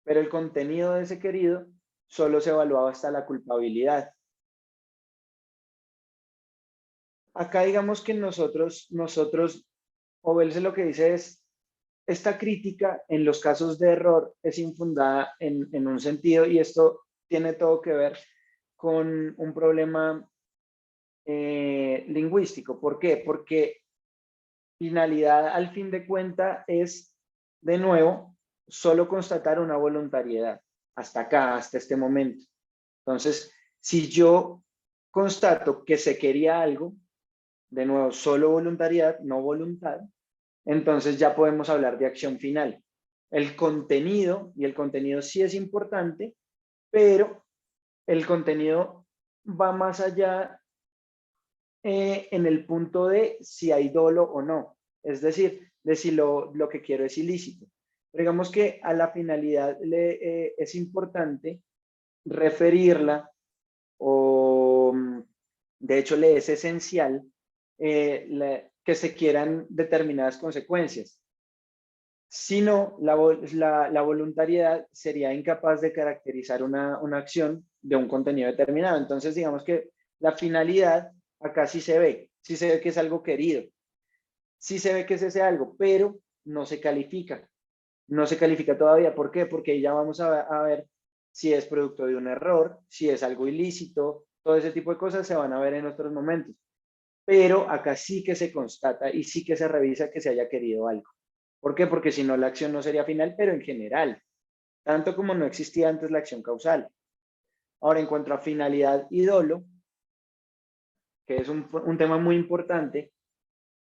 pero el contenido de ese querido solo se evaluaba hasta la culpabilidad. Acá digamos que nosotros, o Belzel lo que dice es, esta crítica en los casos de error es infundada en un sentido, y esto tiene todo que ver con un problema lingüístico. ¿Por qué? Porque finalidad al fin de cuenta es, de nuevo, solo constatar una voluntariedad, hasta acá, hasta este momento. Entonces, si yo constato que se quería algo, de nuevo, solo voluntariedad, no voluntad, entonces ya podemos hablar de acción final. El contenido, y el contenido sí es importante, pero el contenido va más allá en el punto de si hay dolo o no. es decir, de si lo que quiero es ilícito. Pero digamos que a la finalidad es importante referirla o de hecho le es esencial que se quieran determinadas consecuencias. Si no, la voluntariedad sería incapaz de caracterizar una acción de un contenido determinado. Entonces, digamos que la finalidad acá sí se ve que es algo querido, sí se ve que es ese algo, pero no se califica. No se califica todavía. ¿Por qué? Porque ya vamos a ver si es producto de un error, si es algo ilícito, todo ese tipo de cosas se van a ver en otros momentos. Pero acá sí que se constata y sí que se revisa que se haya querido algo. ¿Por qué? Porque si no, la acción no sería final, pero en general, tanto como no existía antes la acción causal. Ahora, en cuanto a finalidad y dolo, que es un tema muy importante,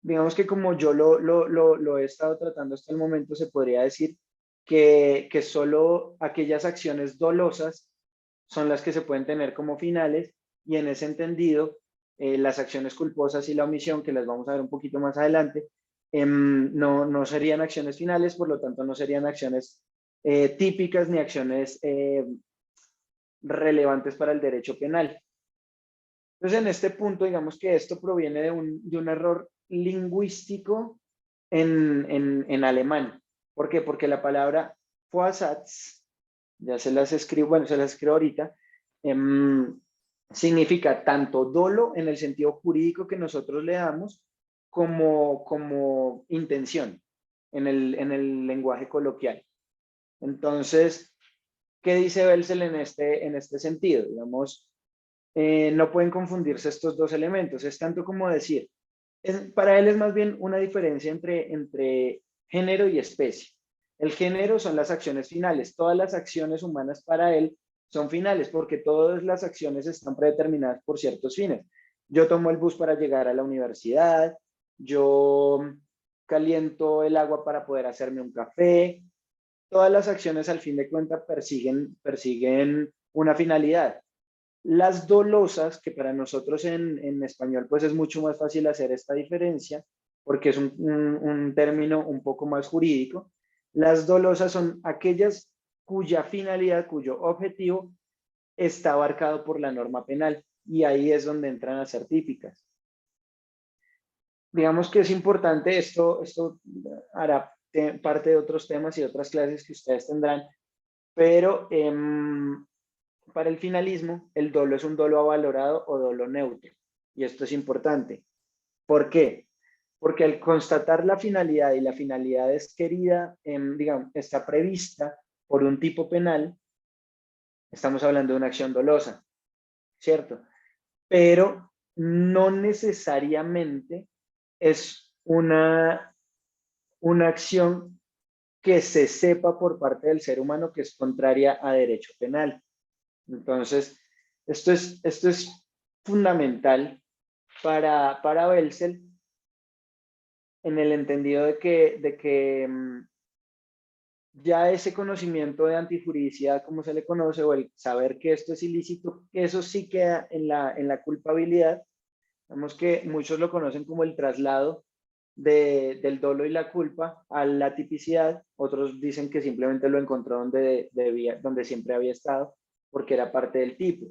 digamos que como yo lo he estado tratando hasta el momento, se podría decir que solo aquellas acciones dolosas son las que se pueden tener como finales y en ese entendido, las acciones culposas y la omisión, que las vamos a ver un poquito más adelante, no serían acciones finales, por lo tanto no serían acciones típicas ni acciones relevantes para el derecho penal. Entonces, en este punto, digamos que esto proviene de un error lingüístico en alemán. ¿Por qué? Porque la palabra Vorsatz, ya se las escribo, bueno, se las escribo ahorita, significa tanto dolo en el sentido jurídico que nosotros le damos, como intención en el lenguaje coloquial. Entonces, ¿qué dice Belsel en este sentido? Digamos, no pueden confundirse estos dos elementos. Es tanto como decir, para él es más bien una diferencia entre género y especie. El género son las acciones finales. Todas las acciones humanas para él son finales porque todas las acciones están predeterminadas por ciertos fines. Yo tomo el bus para llegar a la universidad, yo caliento el agua para poder hacerme un café. Todas las acciones al fin de cuentas persiguen una finalidad. Las dolosas, que para nosotros en español pues es mucho más fácil hacer esta diferencia, porque es un término un poco más jurídico, las dolosas son aquellas cuya finalidad, cuyo objetivo está abarcado por la norma penal, y ahí es donde entran a ser típicas. Digamos que es importante, esto hará parte de otros temas y otras clases que ustedes tendrán, pero para el finalismo, el dolo es un dolo avalorado o dolo neutro. Y esto es importante. ¿Por qué? Porque al constatar la finalidad y la finalidad es querida, digamos, está prevista por un tipo penal, estamos hablando de una acción dolosa, ¿cierto? Pero no necesariamente es una acción que se sepa por parte del ser humano que es contraria a derecho penal. Entonces, esto es fundamental para Belsel en el entendido de que ya ese conocimiento de antijuridicidad, como se le conoce, o el saber que esto es ilícito, eso sí queda en la culpabilidad. Vemos que muchos lo conocen como el traslado del dolo y la culpa a la tipicidad, otros dicen que simplemente lo encontró donde siempre había estado, porque era parte del tipo.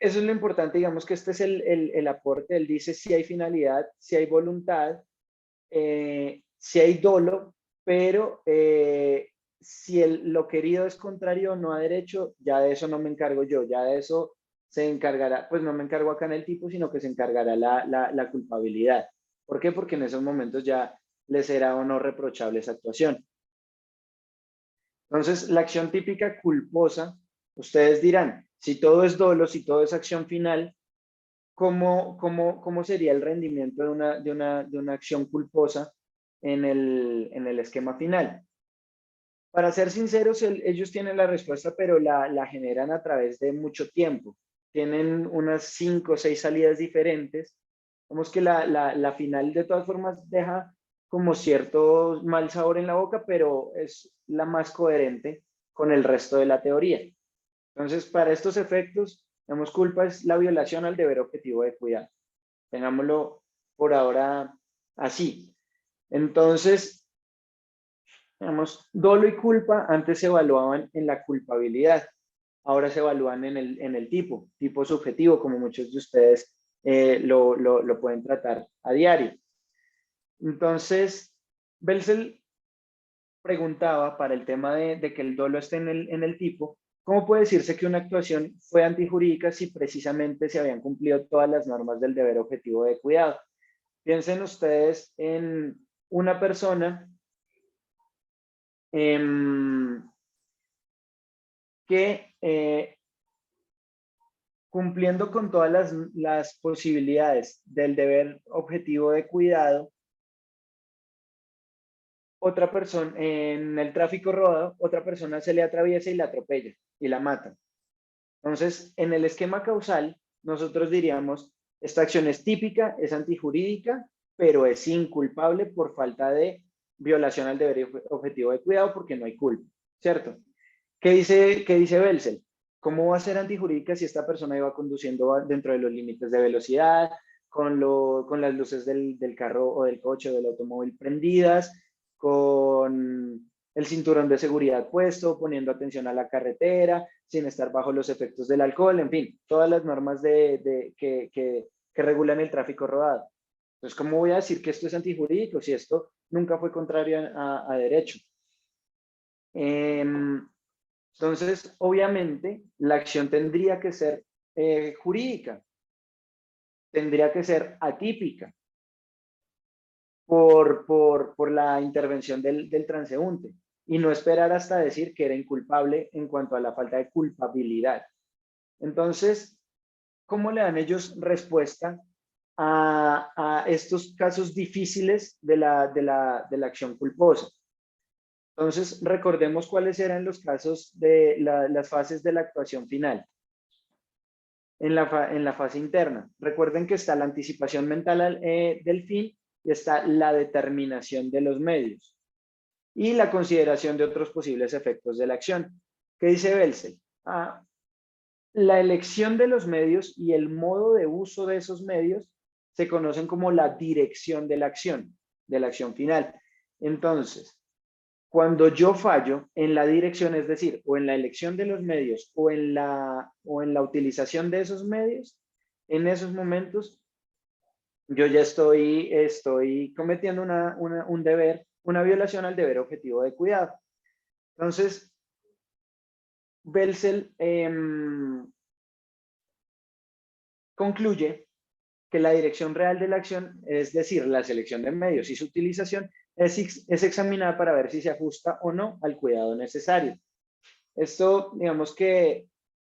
Eso es lo importante, digamos que este es el aporte. Él dice si hay finalidad, si hay voluntad, si hay dolo, pero si lo querido es contrario o no a derecho, ya de eso no me encargo yo, ya de eso se encargará, pues no me encargo acá en el tipo, sino que se encargará la culpabilidad. ¿Por qué? Porque en esos momentos ya le será o no reprochable esa actuación. Entonces, la acción típica culposa, ustedes dirán, si todo es dolo, si todo es acción final, ¿cómo sería el rendimiento de una acción culposa en el esquema final? Para ser sinceros, ellos tienen la respuesta, pero la generan a través de mucho tiempo. Tienen unas 5 o 6 salidas diferentes. Vemos que la final de todas formas deja como cierto mal sabor en la boca, pero es la más coherente con el resto de la teoría. Entonces, para estos efectos, Digamos, culpa es la violación al deber objetivo de cuidado. Tengámoslo por ahora así. Entonces, digamos, dolo y culpa antes se evaluaban en la culpabilidad, ahora se evalúan en el tipo subjetivo, como muchos de ustedes lo pueden tratar a diario. Entonces, Belsel preguntaba para el tema de que el dolo esté en el tipo, ¿cómo puede decirse que una actuación fue antijurídica si precisamente se habían cumplido todas las normas del deber objetivo de cuidado? Piensen ustedes en una persona que cumpliendo con todas las posibilidades del deber objetivo de cuidado, otra persona, en el tráfico rodado, otra persona se le atraviesa y la atropella y la mata. Entonces, en el esquema causal, nosotros diríamos, esta acción es típica, es antijurídica, pero es inculpable por falta de violación al deber objetivo de cuidado porque no hay culpa, ¿cierto? ¿Qué dice Belsel? ¿Cómo va a ser antijurídica si esta persona iba conduciendo dentro de los límites de velocidad, con las luces del carro o del coche o del automóvil prendidas, con el cinturón de seguridad puesto, poniendo atención a la carretera, sin estar bajo los efectos del alcohol, en fin, todas las normas que regulan el tráfico rodado? Entonces, ¿cómo voy a decir que esto es antijurídico si esto nunca fue contrario a derecho? Entonces, obviamente, la acción tendría que ser jurídica, tendría que ser atípica por la intervención del transeúnte y no esperar hasta decir que era inculpable en cuanto a la falta de culpabilidad. Entonces, ¿cómo le dan ellos respuesta a estos casos difíciles de la acción culposa? Entonces, recordemos cuáles eran los casos de las fases de la actuación final. En la fase interna, recuerden que está la anticipación mental del fin y está la determinación de los medios y la consideración de otros posibles efectos de la acción. ¿Qué dice Belsel? La elección de los medios y el modo de uso de esos medios se conocen como la dirección de la acción final. Entonces, cuando yo fallo en la dirección, es decir, o en la elección de los medios o en la utilización de esos medios, en esos momentos yo ya estoy cometiendo un deber, una violación al deber objetivo de cuidado. Entonces, Belsel concluye que la dirección real de la acción, es decir, la selección de medios y su utilización, es examinada para ver si se ajusta o no al cuidado necesario. Esto, digamos que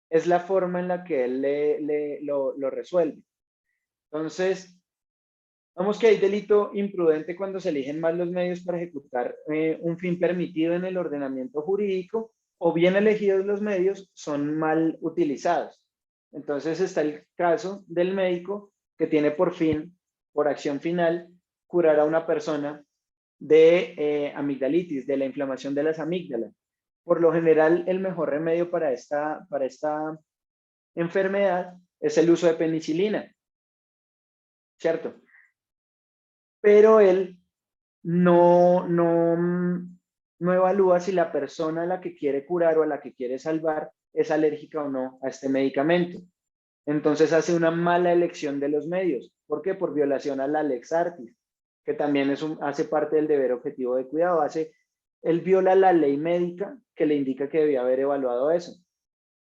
es la forma en la que él lo resuelve. Entonces, vamos que hay delito imprudente cuando se eligen mal los medios para ejecutar un fin permitido en el ordenamiento jurídico, o bien elegidos los medios son mal utilizados. Entonces está el caso del médico que tiene por acción final, curar a una persona de amigdalitis, de la inflamación de las amígdalas. Por lo general, el mejor remedio para esta enfermedad es el uso de penicilina, ¿cierto? Pero él no evalúa si la persona a la que quiere curar o a la que quiere salvar es alérgica o no a este medicamento. Entonces hace una mala elección de los medios. ¿Por qué? Por violación a la lex artis, que también hace parte del deber objetivo de cuidado. Él viola la ley médica que le indica que debía haber evaluado eso.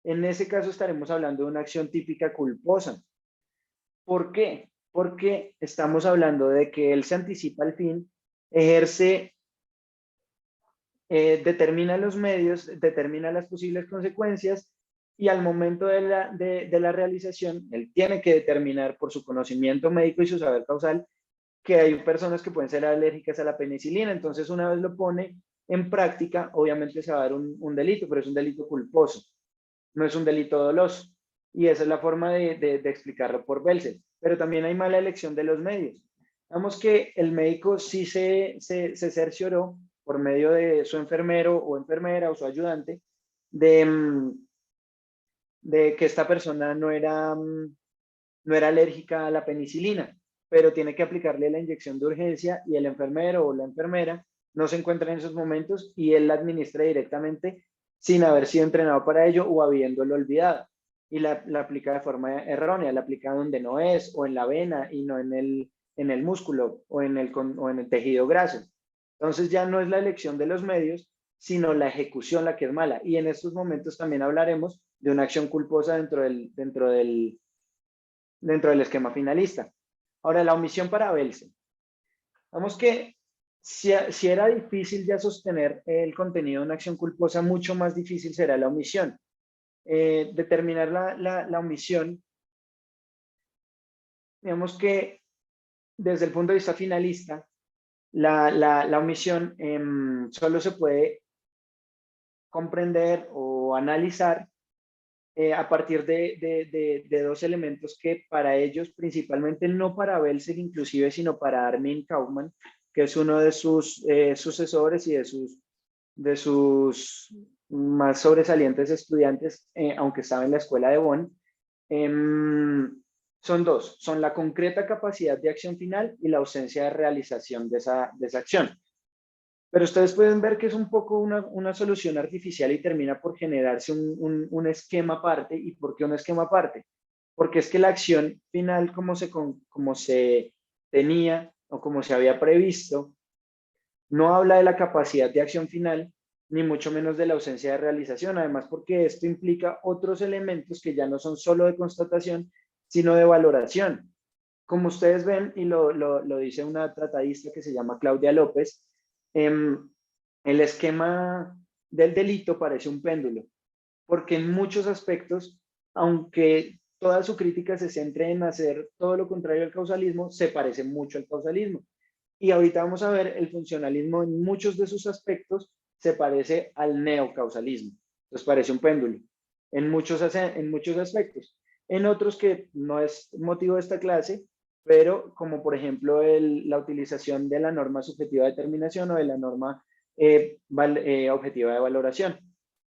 En ese caso estaremos hablando de una acción típica culposa. ¿Por qué? Porque estamos hablando de que él se anticipa al fin, ejerce, determina los medios, determina las posibles consecuencias y al momento de la realización, él tiene que determinar por su conocimiento médico y su saber causal que hay personas que pueden ser alérgicas a la penicilina. Entonces, una vez lo pone en práctica, obviamente se va a dar un delito, pero es un delito culposo, no es un delito doloso. Y esa es la forma de explicarlo por Belsel. Pero también hay mala elección de los medios. Vamos que el médico sí se cercioró por medio de su enfermero o enfermera o su ayudante de de que esta persona no era alérgica a la penicilina, pero tiene que aplicarle la inyección de urgencia y el enfermero o la enfermera no se encuentra en esos momentos y él la administra directamente sin haber sido entrenado para ello o habiéndolo olvidado. Y la aplica de forma errónea, la aplica donde no es, o en la vena y no en el músculo o en el tejido graso. Entonces ya no es la elección de los medios, sino la ejecución la que es mala. Y en estos momentos también hablaremos de una acción culposa dentro del esquema finalista. Ahora, la omisión para Belsen. Vamos que si era difícil ya sostener el contenido de una acción culposa, mucho más difícil será la omisión. Determinar la omisión, digamos que desde el punto de vista finalista, la omisión solo se puede comprender o analizar a partir de dos elementos que para ellos, principalmente no para Belzer inclusive, sino para Armin Kaufman, que es uno de sus sucesores y de sus más sobresalientes estudiantes, aunque estaba en la escuela de Bonn, son dos, son la concreta capacidad de acción final y la ausencia de realización de esa acción. Pero ustedes pueden ver que es un poco una solución artificial y termina por generarse un esquema aparte. ¿Y por qué un esquema aparte? Porque es que la acción final, como se tenía o como se había previsto, no habla de la capacidad de acción final, ni mucho menos de la ausencia de realización. Además, porque esto implica otros elementos que ya no son solo de constatación, sino de valoración. Como ustedes ven, y lo dice una tratadista que se llama Claudia López, el esquema del delito parece un péndulo, porque en muchos aspectos, aunque toda su crítica se centre en hacer todo lo contrario al causalismo, se parece mucho al causalismo. Y ahorita vamos a ver el funcionalismo en muchos de sus aspectos se parece al neocausalismo. Entonces parece un péndulo en muchos aspectos. En otros que no es motivo de esta clase, pero como por ejemplo la utilización de la norma subjetiva de determinación o de la norma objetiva de valoración.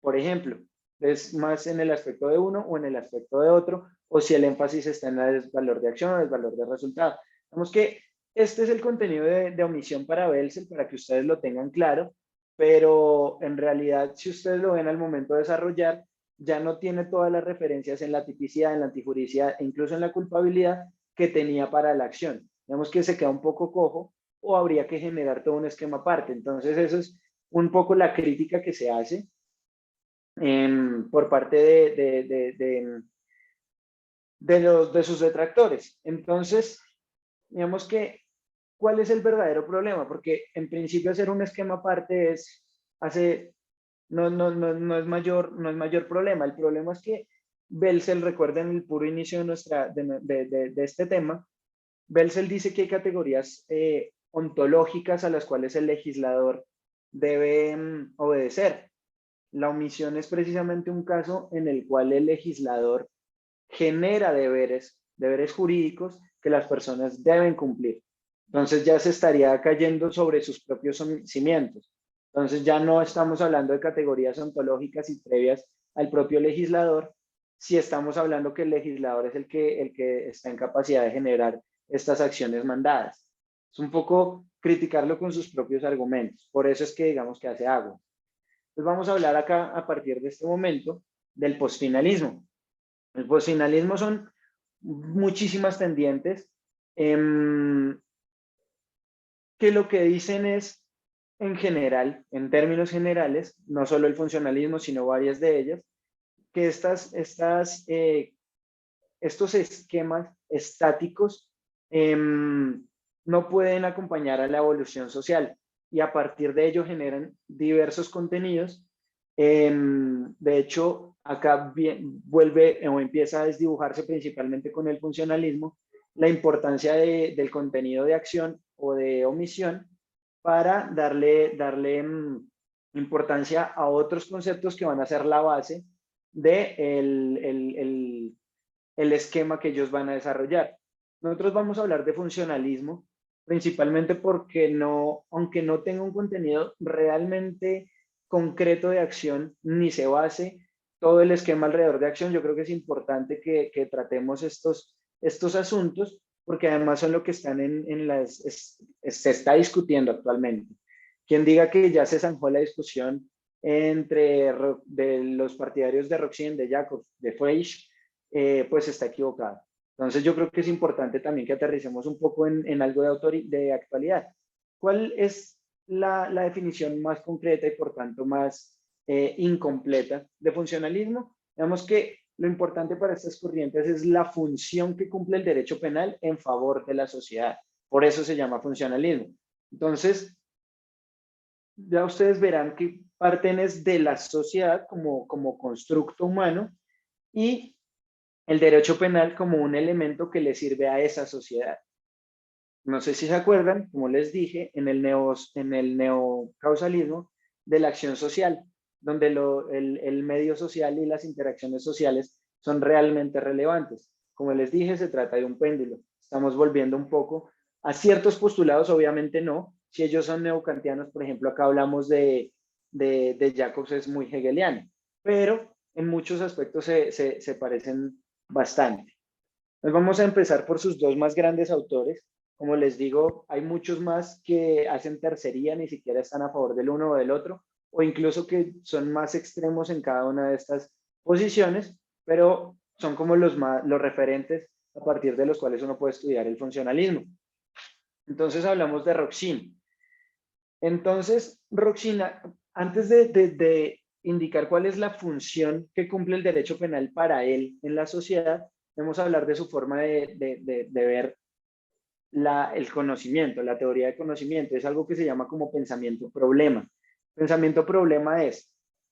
Por ejemplo, es más en el aspecto de uno o en el aspecto de otro, o si el énfasis está en el valor de acción o el valor de resultado. Vemos que este es el contenido de omisión para Belsen, para que ustedes lo tengan claro, pero en realidad, si ustedes lo ven al momento de desarrollar, ya no tiene todas las referencias en la tipicidad, en la antijuricidad e incluso en la culpabilidad que tenía para la acción. Vemos que se queda un poco cojo o habría que generar todo un esquema aparte. Entonces, eso es un poco la crítica que se hace por parte de sus detractores. Entonces, digamos que, ¿cuál es el verdadero problema? Porque en principio hacer un esquema aparte no es mayor problema. El problema es que Belzel, recuerden el puro inicio de este tema, Belzel dice que hay categorías ontológicas a las cuales el legislador debe obedecer. La omisión es precisamente un caso en el cual el legislador genera deberes jurídicos que las personas deben cumplir. Entonces ya se estaría cayendo sobre sus propios cimientos. Entonces ya no estamos hablando de categorías ontológicas y previas al propio legislador, si estamos hablando que el legislador es el que está en capacidad de generar estas acciones mandadas. Es un poco criticarlo con sus propios argumentos. Por eso es que digamos que hace agua. Entonces vamos a hablar acá a partir de este momento del posfinalismo. El posfinalismo son muchísimas tendientes que lo que dicen es, en general, en términos generales, no solo el funcionalismo, sino varias de ellas, que estos esquemas estáticos no pueden acompañar a la evolución social y a partir de ello generan diversos contenidos. De hecho, acá vuelve o empieza a desdibujarse principalmente con el funcionalismo la importancia del contenido de acción o de omisión para darle importancia a otros conceptos que van a ser la base de el esquema que ellos van a desarrollar. Nosotros vamos a hablar de funcionalismo, principalmente porque aunque no tenga un contenido realmente concreto de acción, ni se base todo el esquema alrededor de acción, yo creo que es importante que tratemos estos asuntos, porque además son lo que están se está discutiendo actualmente. Quien diga que ya se zanjó la discusión de los partidarios de Roxin, de Jacobs, de Freysch, pues está equivocado. Entonces yo creo que es importante también que aterricemos un poco en algo de actualidad. ¿Cuál es la definición más concreta y por tanto más incompleta de funcionalismo? Digamos que lo importante para estas corrientes es la función que cumple el derecho penal en favor de la sociedad. Por eso se llama funcionalismo. Entonces, ya ustedes verán que parten es de la sociedad como constructo humano y el derecho penal como un elemento que le sirve a esa sociedad. No sé si se acuerdan, como les dije, en el neocausalismo de la acción social, donde el medio social y las interacciones sociales son realmente relevantes. Como les dije, se trata de un péndulo. Estamos volviendo un poco a ciertos postulados, obviamente no. Si ellos son neocantianos, por ejemplo, acá hablamos de Jacobs, es muy hegeliano, pero en muchos aspectos se parecen bastante. Nos vamos a empezar por sus dos más grandes autores. Como les digo, hay muchos más que hacen tercería, ni siquiera están a favor del uno o del otro, o incluso que son más extremos en cada una de estas posiciones, pero son como los referentes a partir de los cuales uno puede estudiar el funcionalismo. Entonces hablamos de Roxin. Entonces, Roxin, antes de indicar cuál es la función que cumple el derecho penal para él en la sociedad, debemos hablar de su forma de ver el conocimiento, la teoría de conocimiento. Es algo que se llama como pensamiento problema. Pensamiento problema es,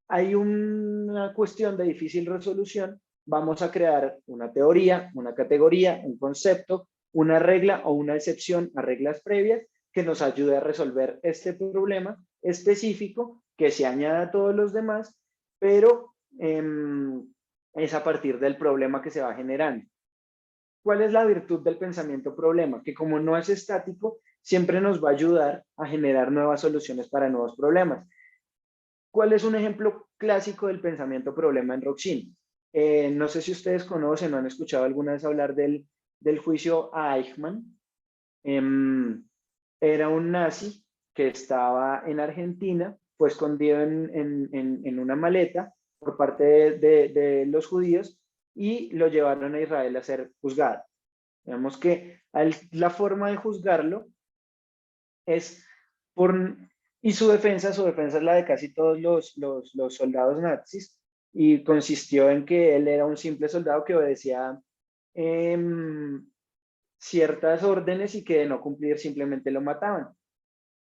hay una cuestión de difícil resolución, vamos a crear una teoría, una categoría, un concepto, una regla o una excepción a reglas previas que nos ayude a resolver este problema específico que se añada a todos los demás, pero es a partir del problema que se va generando. ¿Cuál es la virtud del pensamiento problema? Que como no es estático, siempre nos va a ayudar a generar nuevas soluciones para nuevos problemas. ¿Cuál es un ejemplo clásico del pensamiento problema en Roxin? No sé si ustedes conocen o han escuchado alguna vez hablar del juicio a Eichmann. Era un nazi que estaba en Argentina, fue escondido en una maleta por parte de los judíos y lo llevaron a Israel a ser juzgado. Digamos que la forma de juzgarlo es por... Y su defensa es la de casi todos los soldados nazis, y consistió en que él era un simple soldado que obedecía ciertas órdenes y que de no cumplir simplemente lo mataban.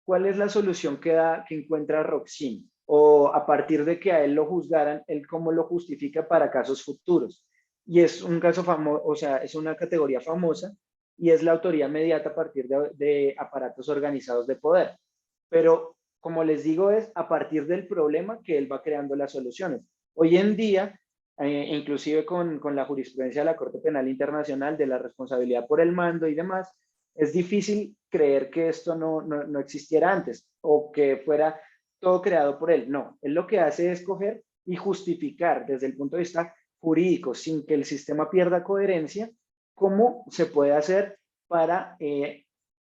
¿Cuál es la solución que encuentra Roxin? O a partir de que a él lo juzgaran, él cómo lo justifica para casos futuros. Y es un caso famoso, o sea, es una categoría famosa y es la autoría mediata a partir de aparatos organizados de poder. Pero, como les digo, es a partir del problema que él va creando las soluciones. Hoy en día, inclusive con la jurisprudencia de la Corte Penal Internacional, de la responsabilidad por el mando y demás, es difícil creer que esto no existiera antes o que fuera todo creado por él. No, él lo que hace es coger y justificar desde el punto de vista jurídico, sin que el sistema pierda coherencia, cómo se puede hacer para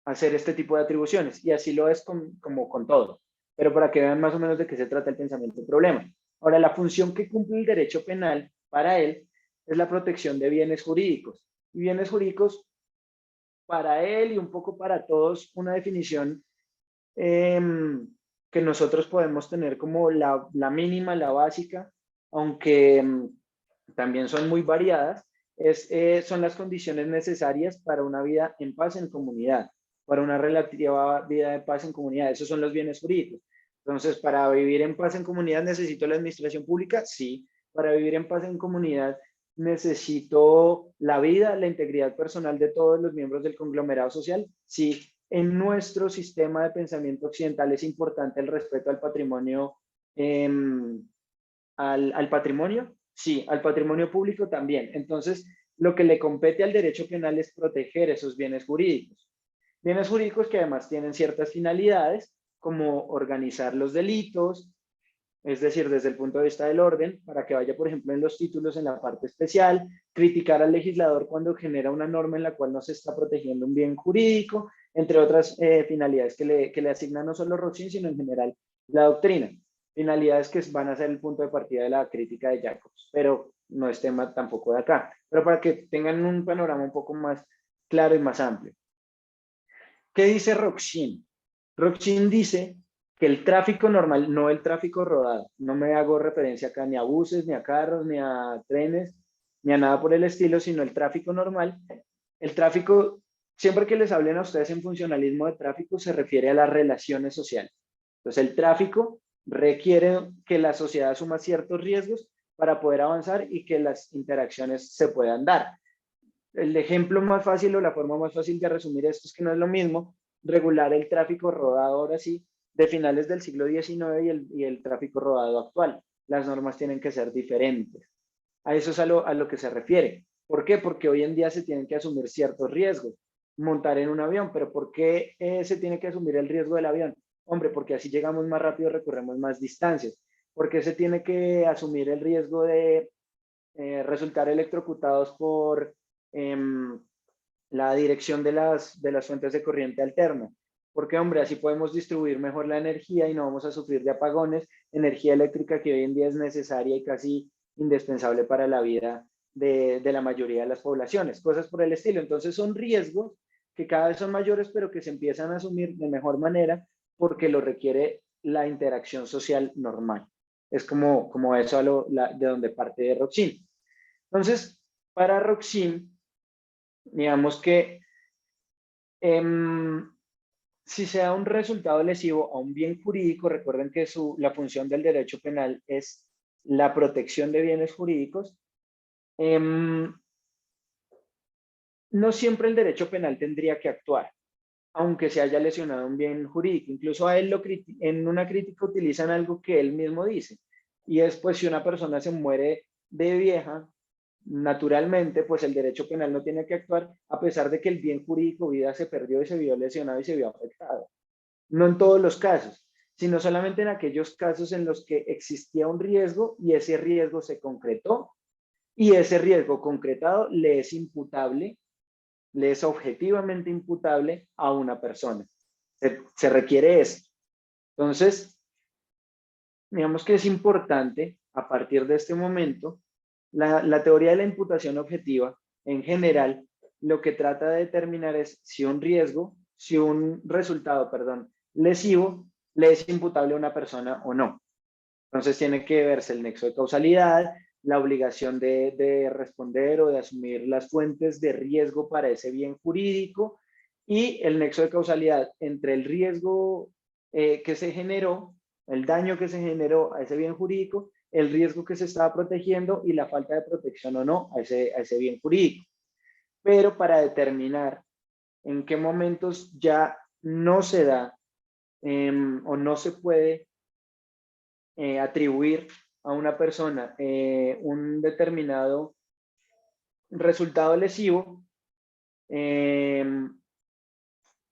hacer este tipo de atribuciones. Y así lo es como con todo. Pero para que vean más o menos de qué se trata el pensamiento del problema. Ahora, la función que cumple el derecho penal para él es la protección de bienes jurídicos. Y bienes jurídicos, para él y un poco para todos, una definición que nosotros podemos tener como la mínima, la básica, aunque también son muy variadas, son las condiciones necesarias para una vida en paz en comunidad, para una relativa vida de paz en comunidad. Esos son los bienes jurídicos. Entonces, para vivir en paz en comunidad, ¿necesito la administración pública? Sí. Para vivir en paz en comunidad, necesito la vida, la integridad personal de todos los miembros del conglomerado social. Sí. En nuestro sistema de pensamiento occidental es importante el respeto al patrimonio, al patrimonio, sí, al patrimonio público también. Entonces, lo que le compete al derecho penal es proteger esos bienes jurídicos. Bienes jurídicos que además tienen ciertas finalidades, como organizar los delitos, es decir, desde el punto de vista del orden, para que vaya, por ejemplo, en los títulos en la parte especial, criticar al legislador cuando genera una norma en la cual no se está protegiendo un bien jurídico, entre otras finalidades que le asignan no solo Rochin, sino en general la doctrina. Finalidades que van a ser el punto de partida de la crítica de Jacobs, pero no es tema tampoco de acá. Pero para que tengan un panorama un poco más claro y más amplio. ¿Qué dice Rochin? Rochin dice que el tráfico normal, no el tráfico rodado, no me hago referencia acá ni a buses, ni a carros, ni a trenes, ni a nada por el estilo, sino el tráfico normal. El tráfico, siempre que les hablen a ustedes en funcionalismo de tráfico, se refiere a las relaciones sociales. Entonces, el tráfico requiere que la sociedad asuma ciertos riesgos para poder avanzar y que las interacciones se puedan dar. El ejemplo más fácil o la forma más fácil de resumir esto es que no es lo mismo regular el tráfico rodado ahora sí de finales del siglo XIX y el tráfico rodado actual. Las normas tienen que ser diferentes. A eso es a lo que se refiere. ¿Por qué? Porque hoy en día se tienen que asumir ciertos riesgos. Montar en un avión, pero ¿por qué se tiene que asumir el riesgo del avión? Hombre, porque así llegamos más rápido, recorremos más distancias. ¿Por qué se tiene que asumir el riesgo de resultar electrocutados por la dirección de las fuentes de corriente alterna? Porque, hombre, así podemos distribuir mejor la energía y no vamos a sufrir de apagones, energía eléctrica que hoy en día es necesaria y casi indispensable para la vida de la mayoría de las poblaciones, cosas por el estilo. Entonces son riesgos que cada vez son mayores, pero que se empiezan a asumir de mejor manera porque lo requiere la interacción social normal. Es como eso de donde parte de Roxin. Entonces, para Roxin, digamos que si se da un resultado lesivo a un bien jurídico, recuerden que la función del derecho penal es la protección de bienes jurídicos. No siempre el derecho penal tendría que actuar, aunque se haya lesionado un bien jurídico. Incluso a él en una crítica utilizan algo que él mismo dice, y es pues si una persona se muere de vieja, naturalmente pues el derecho penal no tiene que actuar a pesar de que el bien jurídico vida se perdió y se vio lesionado y se vio afectado. No en todos los casos, sino solamente en aquellos casos en los que existía un riesgo y ese riesgo se concretó y ese riesgo concretado le es imputable, le es objetivamente imputable a una persona. Se requiere eso. Entonces, digamos que es importante a partir de este momento, la teoría de la imputación objetiva en general lo que trata de determinar es si un riesgo, si un resultado, perdón, lesivo le es imputable a una persona o no. Entonces tiene que verse el nexo de causalidad, la obligación de responder o de asumir las fuentes de riesgo para ese bien jurídico y el nexo de causalidad entre el riesgo que se generó, el daño que se generó a ese bien jurídico, el riesgo que se estaba protegiendo y la falta de protección o no a ese bien jurídico. Pero para determinar en qué momentos ya no se da o no se puede atribuir a una persona un determinado resultado lesivo,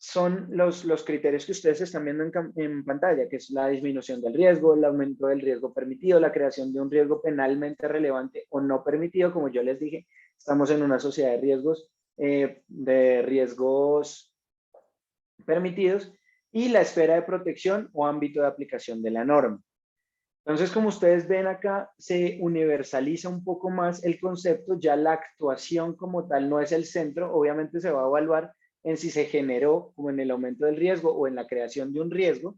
son los criterios que ustedes están viendo en pantalla, que es la disminución del riesgo, el aumento del riesgo permitido, la creación de un riesgo penalmente relevante o no permitido. Como yo les dije, estamos en una sociedad de riesgos permitidos, y la esfera de protección o ámbito de aplicación de la norma. Entonces, como ustedes ven acá, se universaliza un poco más el concepto, ya la actuación como tal no es el centro, obviamente se va a evaluar en si se generó como en el aumento del riesgo o en la creación de un riesgo,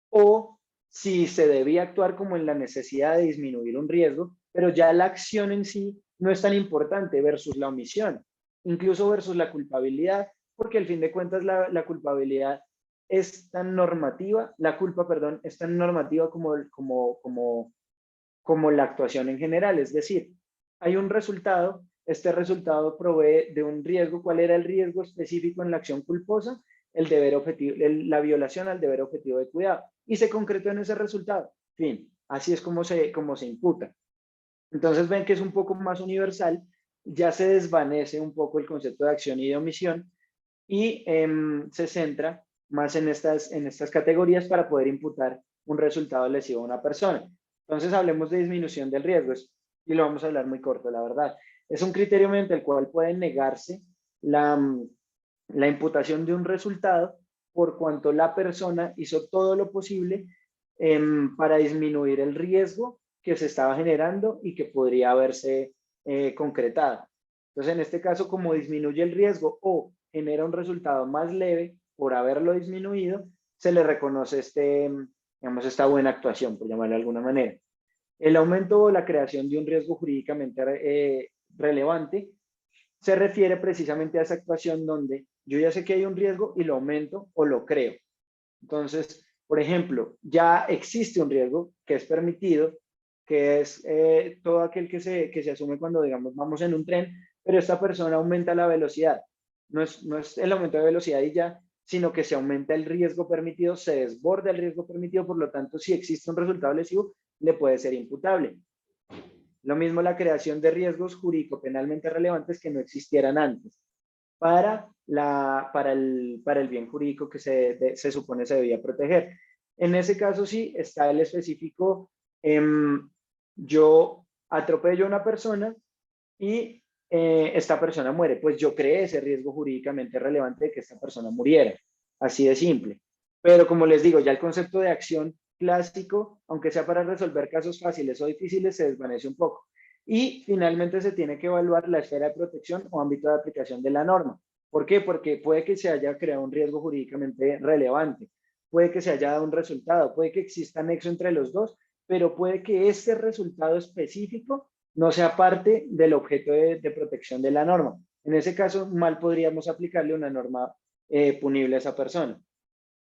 o si se debía actuar como en la necesidad de disminuir un riesgo, pero ya la acción en sí no es tan importante versus la omisión, incluso versus la culpabilidad, porque al fin de cuentas la culpabilidad es tan normativa, la culpa, perdón, es tan normativa como la actuación en general. Es decir, hay un resultado, este resultado provee de un riesgo. ¿Cuál era el riesgo específico en la acción culposa? El deber objetivo, la violación al deber objetivo de cuidado. Y se concretó en ese resultado. Fin, así es como se imputa. Entonces ven que es un poco más universal, ya se desvanece un poco el concepto de acción y de omisión y se centra más en estas categorías para poder imputar un resultado lesivo a una persona. Entonces hablemos de disminución del riesgo y lo vamos a hablar muy corto, la verdad. Es un criterio mediante el cual puede negarse la imputación de un resultado por cuanto la persona hizo todo lo posible para disminuir el riesgo que se estaba generando y que podría haberse concretado. Entonces, en este caso, como disminuye el riesgo o genera un resultado más leve por haberlo disminuido, se le reconoce digamos, esta buena actuación, por llamarlo de alguna manera. El aumento o la creación de un riesgo jurídicamente relevante se refiere precisamente a esa actuación donde yo ya sé que hay un riesgo y lo aumento o lo creo. Entonces, por ejemplo, ya existe un riesgo que es permitido, que es todo aquel que se asume cuando, digamos, vamos en un tren, pero esta persona aumenta la velocidad. No es el aumento de velocidad y ya, sino que se aumenta el riesgo permitido, se desborda el riesgo permitido, por lo tanto, si existe un resultado lesivo, le puede ser imputable. Lo mismo la creación de riesgos jurídico-penalmente relevantes que no existieran antes para el bien jurídico que se supone se debía proteger. En ese caso sí está el específico, yo atropello a una persona y esta persona muere, pues yo creé ese riesgo jurídicamente relevante de que esta persona muriera, así de simple. Pero como les digo, ya el concepto de acción clásico, aunque sea para resolver casos fáciles o difíciles, se desvanece un poco. Y finalmente se tiene que evaluar la esfera de protección o ámbito de aplicación de la norma. ¿Por qué? Porque puede que se haya creado un riesgo jurídicamente relevante, puede que se haya dado un resultado, puede que exista nexo entre los dos, pero puede que este resultado específico no sea parte del objeto de protección de la norma. En ese caso, mal podríamos aplicarle una norma punible a esa persona.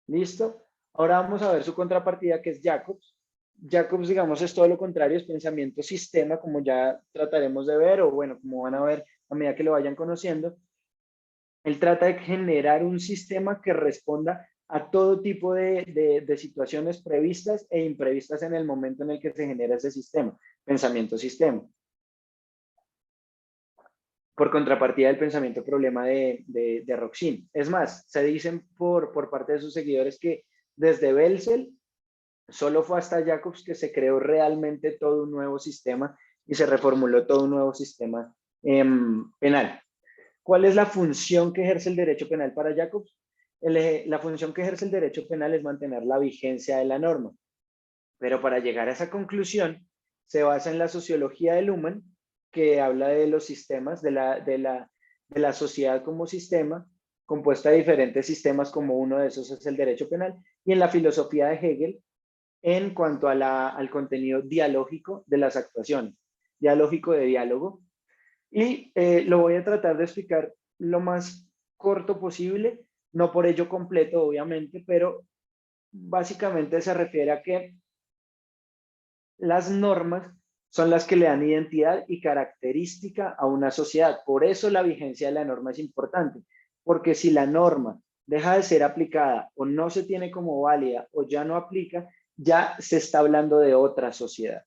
¿Listo? Ahora vamos a ver su contrapartida, que es Jacobs. Jacobs, digamos, es todo lo contrario, es pensamiento sistema, como ya trataremos de ver, o bueno, como van a ver a medida que lo vayan conociendo. Él trata de generar un sistema que responda a todo tipo de situaciones previstas e imprevistas en el momento en el que se genera ese sistema, pensamiento sistema. Por contrapartida del pensamiento problema de Roxin. Es más, se dicen por parte de sus seguidores que desde Belzel solo fue hasta Jacobs que se creó realmente todo un nuevo sistema y se reformuló todo un nuevo sistema penal. ¿Cuál es la función que ejerce el derecho penal para Jacobs? La función que ejerce el derecho penal es mantener la vigencia de la norma. Pero para llegar a esa conclusión, se basa en la sociología de Luhmann, que habla de los sistemas, de la sociedad como sistema, compuesta de diferentes sistemas, como uno de esos es el derecho penal, y en la filosofía de Hegel, en cuanto al contenido dialógico de las actuaciones, dialógico de diálogo. Y lo voy a tratar de explicar lo más corto posible, no por ello completo, obviamente, pero básicamente se refiere a que las normas son las que le dan identidad y característica a una sociedad. Por eso la vigencia de la norma es importante, porque si la norma deja de ser aplicada o no se tiene como válida o ya no aplica, ya se está hablando de otra sociedad.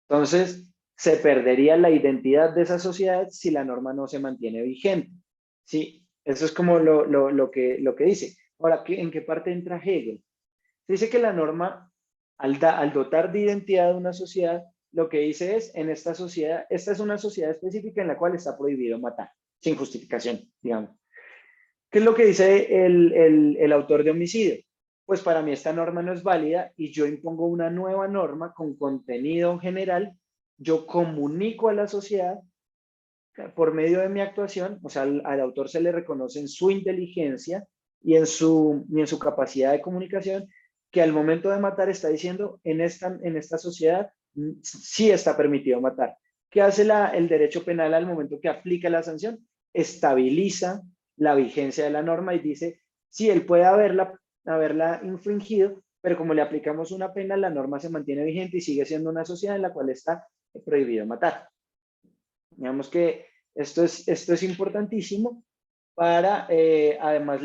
Entonces, se perdería la identidad de esa sociedad si la norma no se mantiene vigente. Sí, eso es como lo que dice. Ahora, ¿en qué parte entra Hegel? Dice que la norma, al dotar de identidad a una sociedad, lo que dice es, en esta sociedad, esta es una sociedad específica en la cual está prohibido matar, sin justificación, digamos. ¿Qué es lo que dice el autor de homicidio? Pues para mí esta norma no es válida y yo impongo una nueva norma con contenido general, yo comunico a la sociedad por medio de mi actuación, o sea, al autor se le reconoce en su inteligencia y en su capacidad de comunicación, que al momento de matar está diciendo, en esta sociedad sí está permitido matar. ¿Qué hace el derecho penal al momento que aplica la sanción? Estabiliza la vigencia de la norma y dice, sí, él puede haberla infringido, pero como le aplicamos una pena, la norma se mantiene vigente y sigue siendo una sociedad en la cual está prohibido matar. Digamos que esto es importantísimo para, además,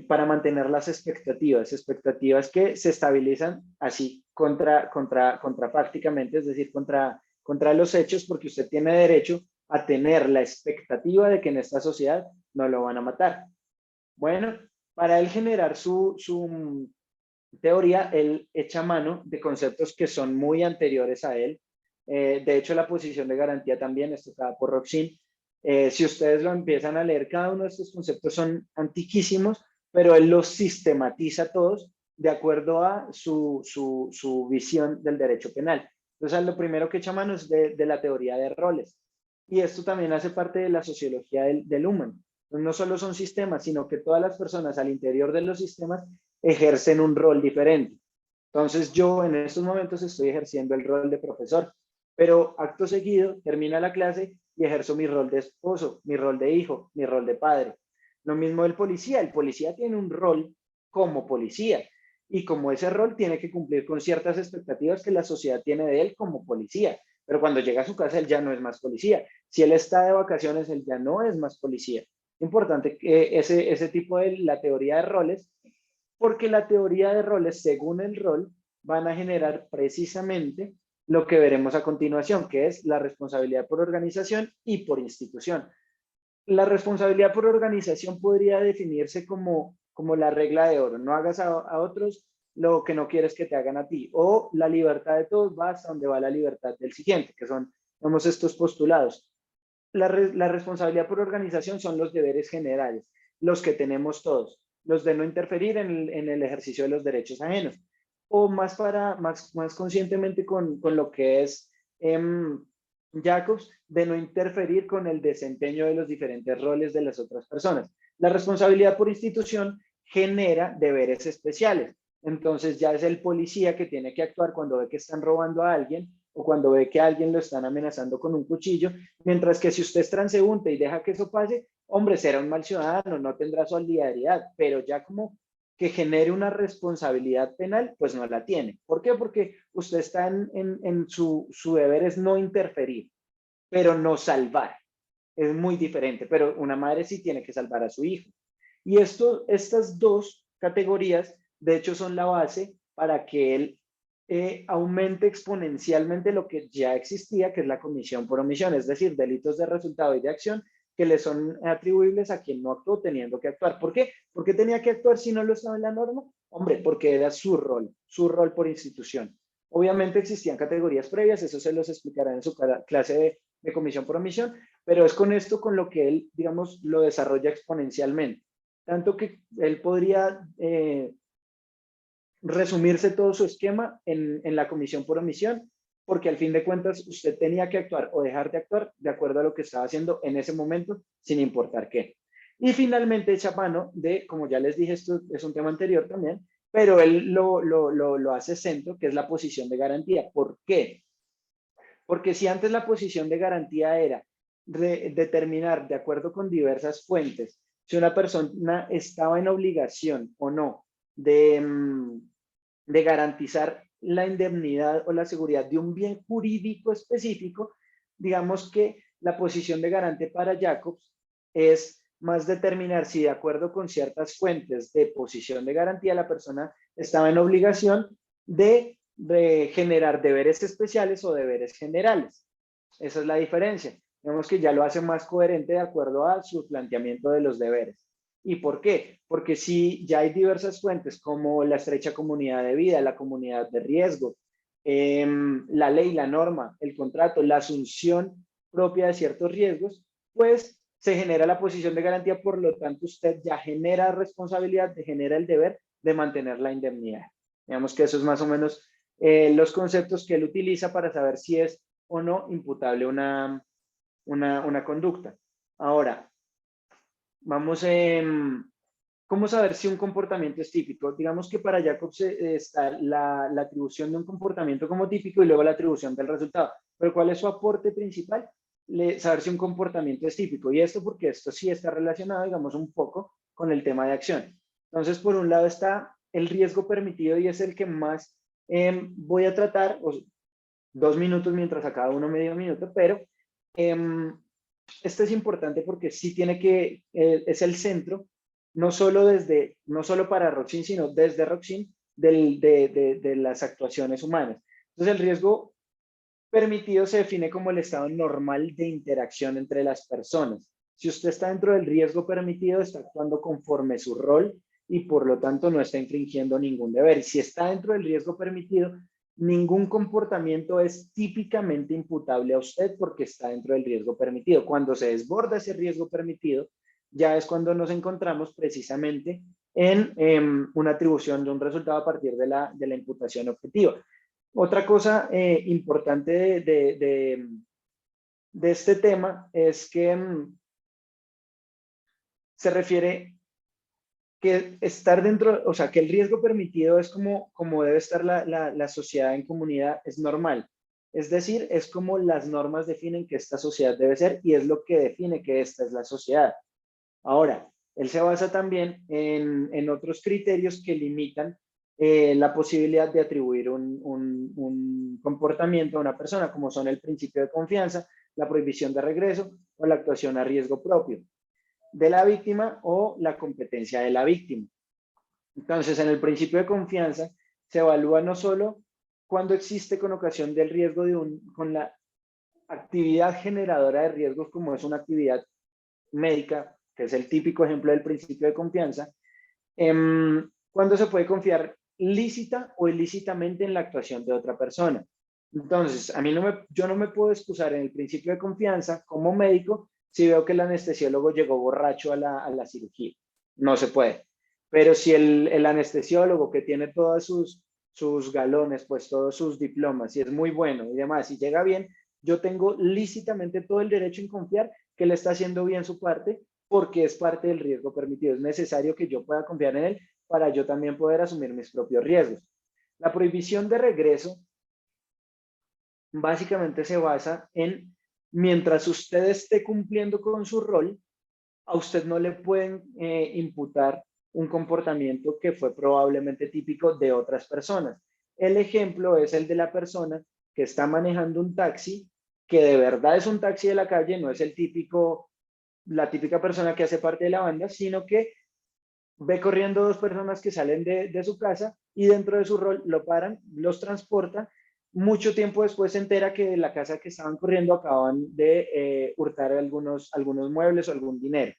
para mantener las expectativas que se estabilizan así contrafácticamente, es decir, contra los hechos, porque usted tiene derecho a tener la expectativa de que en esta sociedad no lo van a matar. Bueno, para él generar teoría, él echa mano de conceptos que son muy anteriores a él. De hecho, la posición de garantía también es tocada por Roxin. Si ustedes lo empiezan a leer, cada uno de estos conceptos son antiquísimos, pero él los sistematiza todos de acuerdo a su visión del derecho penal. Entonces, lo primero que echa mano es de la teoría de roles. Y esto también hace parte de la sociología del humano. No solo son sistemas, sino que todas las personas al interior de los sistemas ejercen un rol diferente. Entonces yo en estos momentos estoy ejerciendo el rol de profesor, pero acto seguido termina la clase y ejerzo mi rol de esposo, mi rol de hijo, mi rol de padre. Lo mismo el policía tiene un rol como policía y como ese rol tiene que cumplir con ciertas expectativas que la sociedad tiene de él como policía, pero cuando llega a su casa él ya no es más policía. Si él está de vacaciones, él ya no es más policía. Importante que ese tipo de la teoría de roles, porque la teoría de roles, según el rol, van a generar precisamente lo que veremos a continuación, que es la responsabilidad por organización y por institución. La responsabilidad por organización podría definirse como la regla de oro. No hagas a otros lo que no quieres que te hagan a ti. O la libertad de todos va hasta donde va la libertad del siguiente, que son, vamos, estos postulados. La responsabilidad por organización son los deberes generales, los que tenemos todos, los de no interferir en el ejercicio de los derechos ajenos, o más conscientemente con lo que es Jacobs, de no interferir con el desempeño de los diferentes roles de las otras personas. La responsabilidad por institución genera deberes especiales. Entonces ya es el policía que tiene que actuar cuando ve que están robando a alguien o cuando ve que a alguien lo están amenazando con un cuchillo, mientras que si usted es transeúnte y deja que eso pase, hombre, será un mal ciudadano, no tendrá solidaridad, pero ya como que genere una responsabilidad penal, pues no la tiene. ¿Por qué? Porque usted está en su deber es no interferir, pero no salvar. Es muy diferente, pero una madre sí tiene que salvar a su hijo. Y estas dos categorías, de hecho, son la base para que él aumente exponencialmente lo que ya existía, que es la comisión por omisión, es decir, delitos de resultado y de acción que le son atribuibles a quien no actuó teniendo que actuar. ¿Por qué? ¿Por qué tenía que actuar si no lo estaba en la norma? Hombre, porque era su rol por institución. Obviamente existían categorías previas, eso se los explicará en su clase de comisión por omisión, pero es con esto con lo que él, digamos, lo desarrolla exponencialmente. Tanto que él podría resumirse todo su esquema en la comisión por omisión, porque al fin de cuentas usted tenía que actuar o dejar de actuar de acuerdo a lo que estaba haciendo en ese momento, sin importar qué. Y finalmente echa mano de, como ya les dije, esto es un tema anterior también, pero él lo hace centro, que es la posición de garantía. ¿Por qué? Porque si antes la posición de garantía era determinar, de acuerdo con diversas fuentes, si una persona estaba en obligación o no de garantizar la indemnidad o la seguridad de un bien jurídico específico, digamos que la posición de garante para Jacobs es más determinar si de acuerdo con ciertas fuentes de posición de garantía la persona estaba en obligación de generar deberes especiales o deberes generales. Esa es la diferencia. Vemos que ya lo hace más coherente de acuerdo a su planteamiento de los deberes. ¿Y por qué? Porque si ya hay diversas fuentes como la estrecha comunidad de vida, la comunidad de riesgo, la ley, la norma, el contrato, la asunción propia de ciertos riesgos, pues se genera la posición de garantía, por lo tanto usted ya genera responsabilidad, genera el deber de mantener la indemnidad. Digamos que eso es más o menos los conceptos que él utiliza para saber si es o no imputable una conducta. Ahora, vamos ¿cómo saber si un comportamiento es típico? Digamos que para Jacobs está la atribución de un comportamiento como típico y luego la atribución del resultado. Pero ¿cuál es su aporte principal? Saber si un comportamiento es típico. Y esto porque esto sí está relacionado, digamos, un poco con el tema de acción. Entonces, por un lado está el riesgo permitido y es el que más voy a tratar, 2 minutos mientras a cada uno medio minuto, pero esto es importante porque sí tiene que, es el centro, no solo para Roxin, sino desde Roxin, de las actuaciones humanas. Entonces el riesgo permitido se define como el estado normal de interacción entre las personas. Si usted está dentro del riesgo permitido, está actuando conforme su rol y por lo tanto no está infringiendo ningún deber. Si está dentro del riesgo permitido, ningún comportamiento es típicamente imputable a usted porque está dentro del riesgo permitido. Cuando se desborda ese riesgo permitido, ya es cuando nos encontramos precisamente en una atribución de un resultado a partir de la imputación objetiva. Otra cosa importante de este tema es que se refiere que estar dentro, o sea, que el riesgo permitido es como debe estar la sociedad en comunidad, es normal. Es decir, es como las normas definen que esta sociedad debe ser y es lo que define que esta es la sociedad. Ahora, él se basa también en otros criterios que limitan la posibilidad de atribuir un comportamiento a una persona, como son el principio de confianza, la prohibición de regreso o la actuación a riesgo propio de la víctima o la competencia de la víctima. Entonces, en el principio de confianza se evalúa no solo cuando existe con ocasión del riesgo con la actividad generadora de riesgos, como es una actividad médica, que es el típico ejemplo del principio de confianza, cuando se puede confiar lícita o ilícitamente en la actuación de otra persona. Entonces, yo no me puedo excusar en el principio de confianza como médico si veo que el anestesiólogo llegó borracho a la cirugía. No se puede. Pero si el anestesiólogo que tiene todos sus galones, pues todos sus diplomas, y es muy bueno y demás, y llega bien, yo tengo lícitamente todo el derecho en confiar que le está haciendo bien su parte porque es parte del riesgo permitido. Es necesario que yo pueda confiar en él para yo también poder asumir mis propios riesgos. La prohibición de regreso básicamente se basa en, mientras usted esté cumpliendo con su rol, a usted no le pueden imputar un comportamiento que fue probablemente típico de otras personas. El ejemplo es el de la persona que está manejando un taxi, que de verdad es un taxi de la calle, no es la típica persona que hace parte de la banda, sino que ve corriendo dos personas que salen de su casa y dentro de su rol lo paran, los transporta. Mucho tiempo después se entera que de la casa que estaban corriendo acaban de hurtar algunos muebles o algún dinero.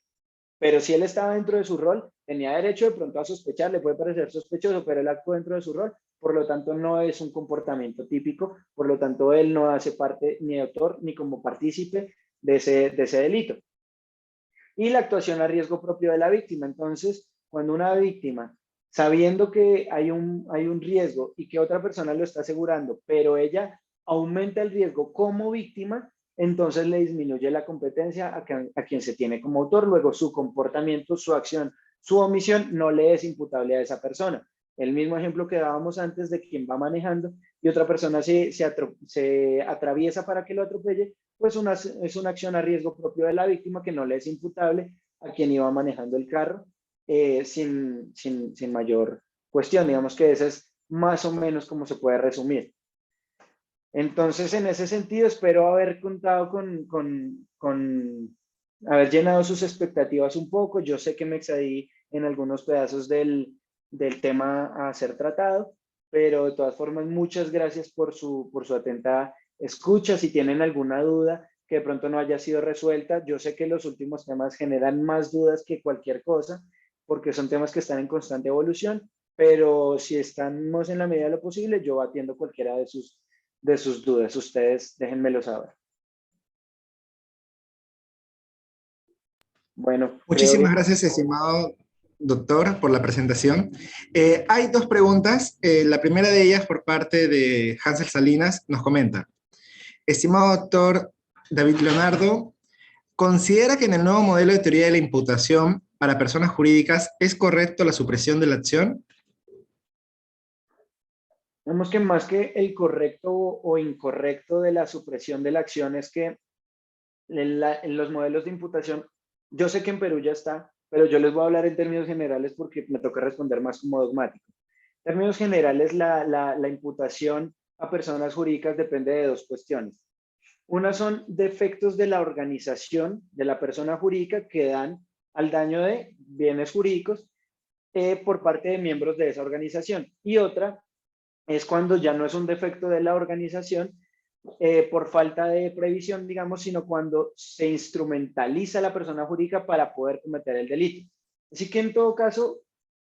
Pero si él estaba dentro de su rol, tenía derecho de pronto a sospechar, le puede parecer sospechoso, pero él actuó dentro de su rol, por lo tanto no es un comportamiento típico, por lo tanto él no hace parte ni de autor ni como partícipe de ese delito. Y la actuación a riesgo propio de la víctima. Entonces, cuando una víctima, sabiendo que hay un riesgo y que otra persona lo está asegurando, pero ella aumenta el riesgo como víctima, entonces le disminuye la competencia a quien se tiene como autor. Luego su comportamiento, su acción, su omisión no le es imputable a esa persona. El mismo ejemplo que dábamos antes de quien va manejando y otra persona se atraviesa para que lo atropelle, pues es una acción a riesgo propio de la víctima que no le es imputable a quien iba manejando el carro sin mayor cuestión. Digamos que esa es más o menos como se puede resumir. Entonces, en ese sentido, espero haber contado con haber llenado sus expectativas un poco. Yo sé que me excedí en algunos pedazos del tema a ser tratado, pero de todas formas, muchas gracias por su atenta escucha. Si tienen alguna duda que de pronto no haya sido resuelta, yo sé que los últimos temas generan más dudas que cualquier cosa, porque son temas que están en constante evolución, pero si estamos en la medida de lo posible, yo atiendo cualquiera de sus dudas. Ustedes déjenmelo saber. Bueno, creo Muchísimas que gracias, estimado doctor, por la presentación. Hay dos preguntas. La primera de ellas por parte de Hansel Salinas nos comenta. Estimado doctor David Leonardo, ¿considera que en el nuevo modelo de teoría de la imputación para personas jurídicas es correcto la supresión de la acción? vemos que más que el correcto o incorrecto de la supresión de la acción es que en los modelos de imputación, yo sé que en Perú ya está, pero yo les voy a hablar en términos generales porque me toca responder más como dogmático. En términos generales, la imputación a personas jurídicas depende de dos cuestiones. Una son defectos de la organización de la persona jurídica que dan al daño de bienes jurídicos por parte de miembros de esa organización. Y otra es cuando ya no es un defecto de la organización por falta de previsión, digamos, sino cuando se instrumentaliza la persona jurídica para poder cometer el delito. Así que en todo caso,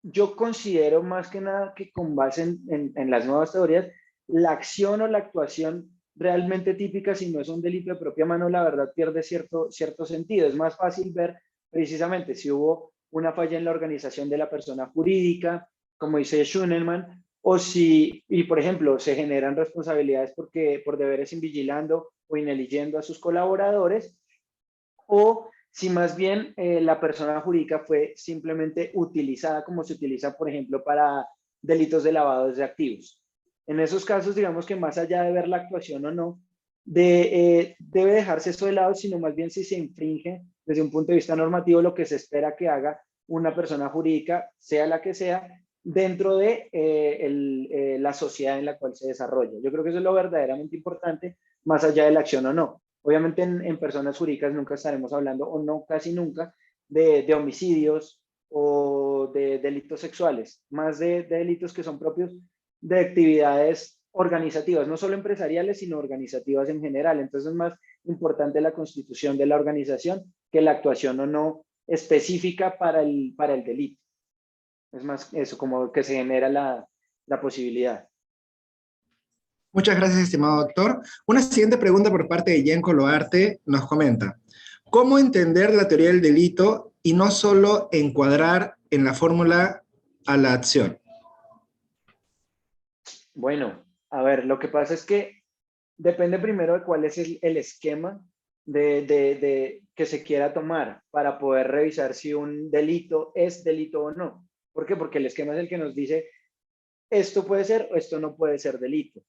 yo considero más que nada que con base en las nuevas teorías, la acción o la actuación realmente típica, si no es un delito de propia mano, la verdad pierde cierto sentido. Es más fácil ver precisamente si hubo una falla en la organización de la persona jurídica, como dice Schunemann, o si, y por ejemplo, se generan responsabilidades por deberes invigilando o ineligiendo a sus colaboradores, o si más bien la persona jurídica fue simplemente utilizada como se utiliza, por ejemplo, para delitos de lavado de activos. En esos casos, digamos que más allá de ver la actuación o no, debe dejarse eso de lado, sino más bien si se infringe desde un punto de vista normativo lo que se espera que haga una persona jurídica, sea la que sea, dentro de la sociedad en la cual se desarrolla. Yo creo que eso es lo verdaderamente importante, más allá de la acción o no. Obviamente en personas jurídicas nunca estaremos hablando, o no casi nunca, de homicidios o de delitos sexuales, más de delitos que son propios de actividades organizativas, no solo empresariales, sino organizativas en general. Entonces es más importante la constitución de la organización que la actuación o no específica para el delito. Es más eso, como que se genera la posibilidad. Muchas gracias, estimado doctor. Una siguiente pregunta por parte de Jen Coloarte nos comenta, ¿cómo entender la teoría del delito y no solo encuadrar en la fórmula a la acción? Bueno, a ver, lo que pasa es que depende primero de cuál es el esquema que se quiera tomar para poder revisar si un delito es delito o no. ¿Por qué? Porque el esquema es el que nos dice esto puede ser o esto no puede ser delito.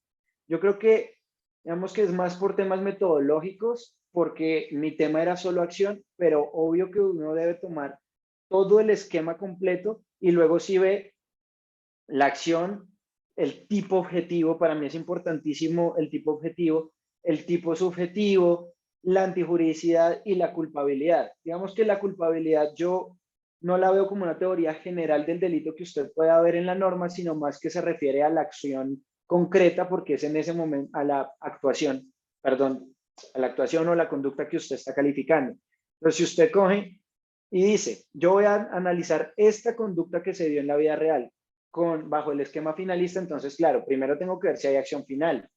Yo creo que, digamos que es más por temas metodológicos, porque mi tema era solo acción, pero obvio que uno debe tomar todo el esquema completo y luego si ve la acción, el tipo objetivo, para mí es importantísimo el tipo objetivo, el tipo subjetivo, la antijuridicidad y la culpabilidad. Digamos que la culpabilidad yo no la veo como una teoría general del delito que usted pueda ver en la norma, sino más que se refiere a la acción concreta, porque es en ese momento, a la actuación, perdón, a la actuación o la conducta que usted está calificando. Entonces, si usted coge y dice, yo voy a analizar esta conducta que se dio en la vida real, bajo el esquema finalista, entonces, claro, primero tengo que ver si hay acción final,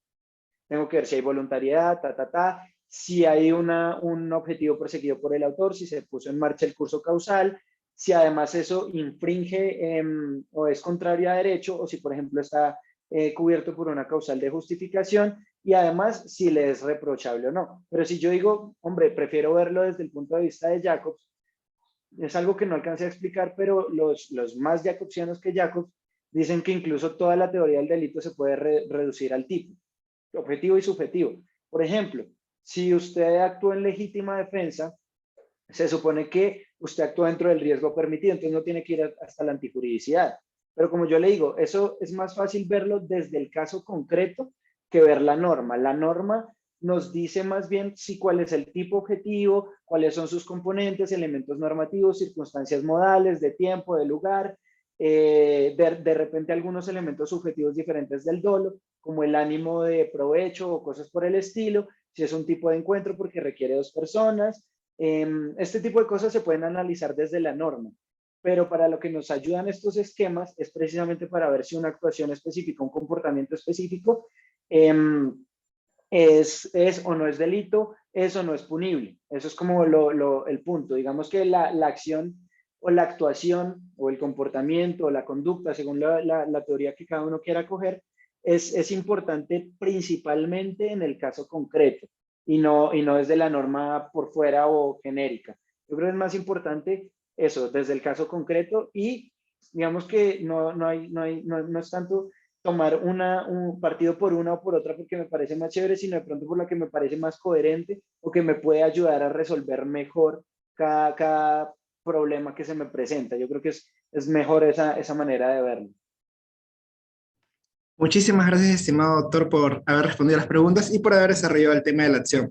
tengo que ver si hay voluntariedad, si hay un objetivo perseguido por el autor, si se puso en marcha el curso causal, si además eso infringe o es contrario a derecho, o si, por ejemplo, está cubierto por una causal de justificación, y además si le es reprochable o no. Pero si yo digo, hombre, prefiero verlo desde el punto de vista de Jacobs, es algo que no alcancé a explicar, pero los más jacobsianos que Jacobs dicen que incluso toda la teoría del delito se puede reducir al tipo, objetivo y subjetivo. Por ejemplo, si usted actúa en legítima defensa, se supone que usted actúa dentro del riesgo permitido, entonces no tiene que ir hasta la antijuridicidad. Pero como yo le digo, eso es más fácil verlo desde el caso concreto que ver la norma. La norma nos dice más bien si cuál es el tipo objetivo, cuáles son sus componentes, elementos normativos, circunstancias modales, de tiempo, de lugar, de repente algunos elementos subjetivos diferentes del dolo, como el ánimo de provecho o cosas por el estilo, si es un tipo de encuentro porque requiere dos personas. Este tipo de cosas se pueden analizar desde la norma, pero para lo que nos ayudan estos esquemas es precisamente para ver si una actuación específica, un comportamiento específico, es o no es delito, es o no es punible. Eso es como el punto. Digamos que la acción o la actuación o el comportamiento o la conducta, según la teoría que cada uno quiera coger, es importante principalmente en el caso concreto y no desde la norma por fuera o genérica. Yo creo que es más importante eso, desde el caso concreto y digamos que no es tanto tomar un partido por una o por otra porque me parece más chévere, sino de pronto por la que me parece más coherente o que me puede ayudar a resolver mejor cada problema que se me presenta. Yo creo que es mejor esa manera de verlo. Muchísimas gracias, estimado doctor, por haber respondido las preguntas y por haber desarrollado el tema de la acción.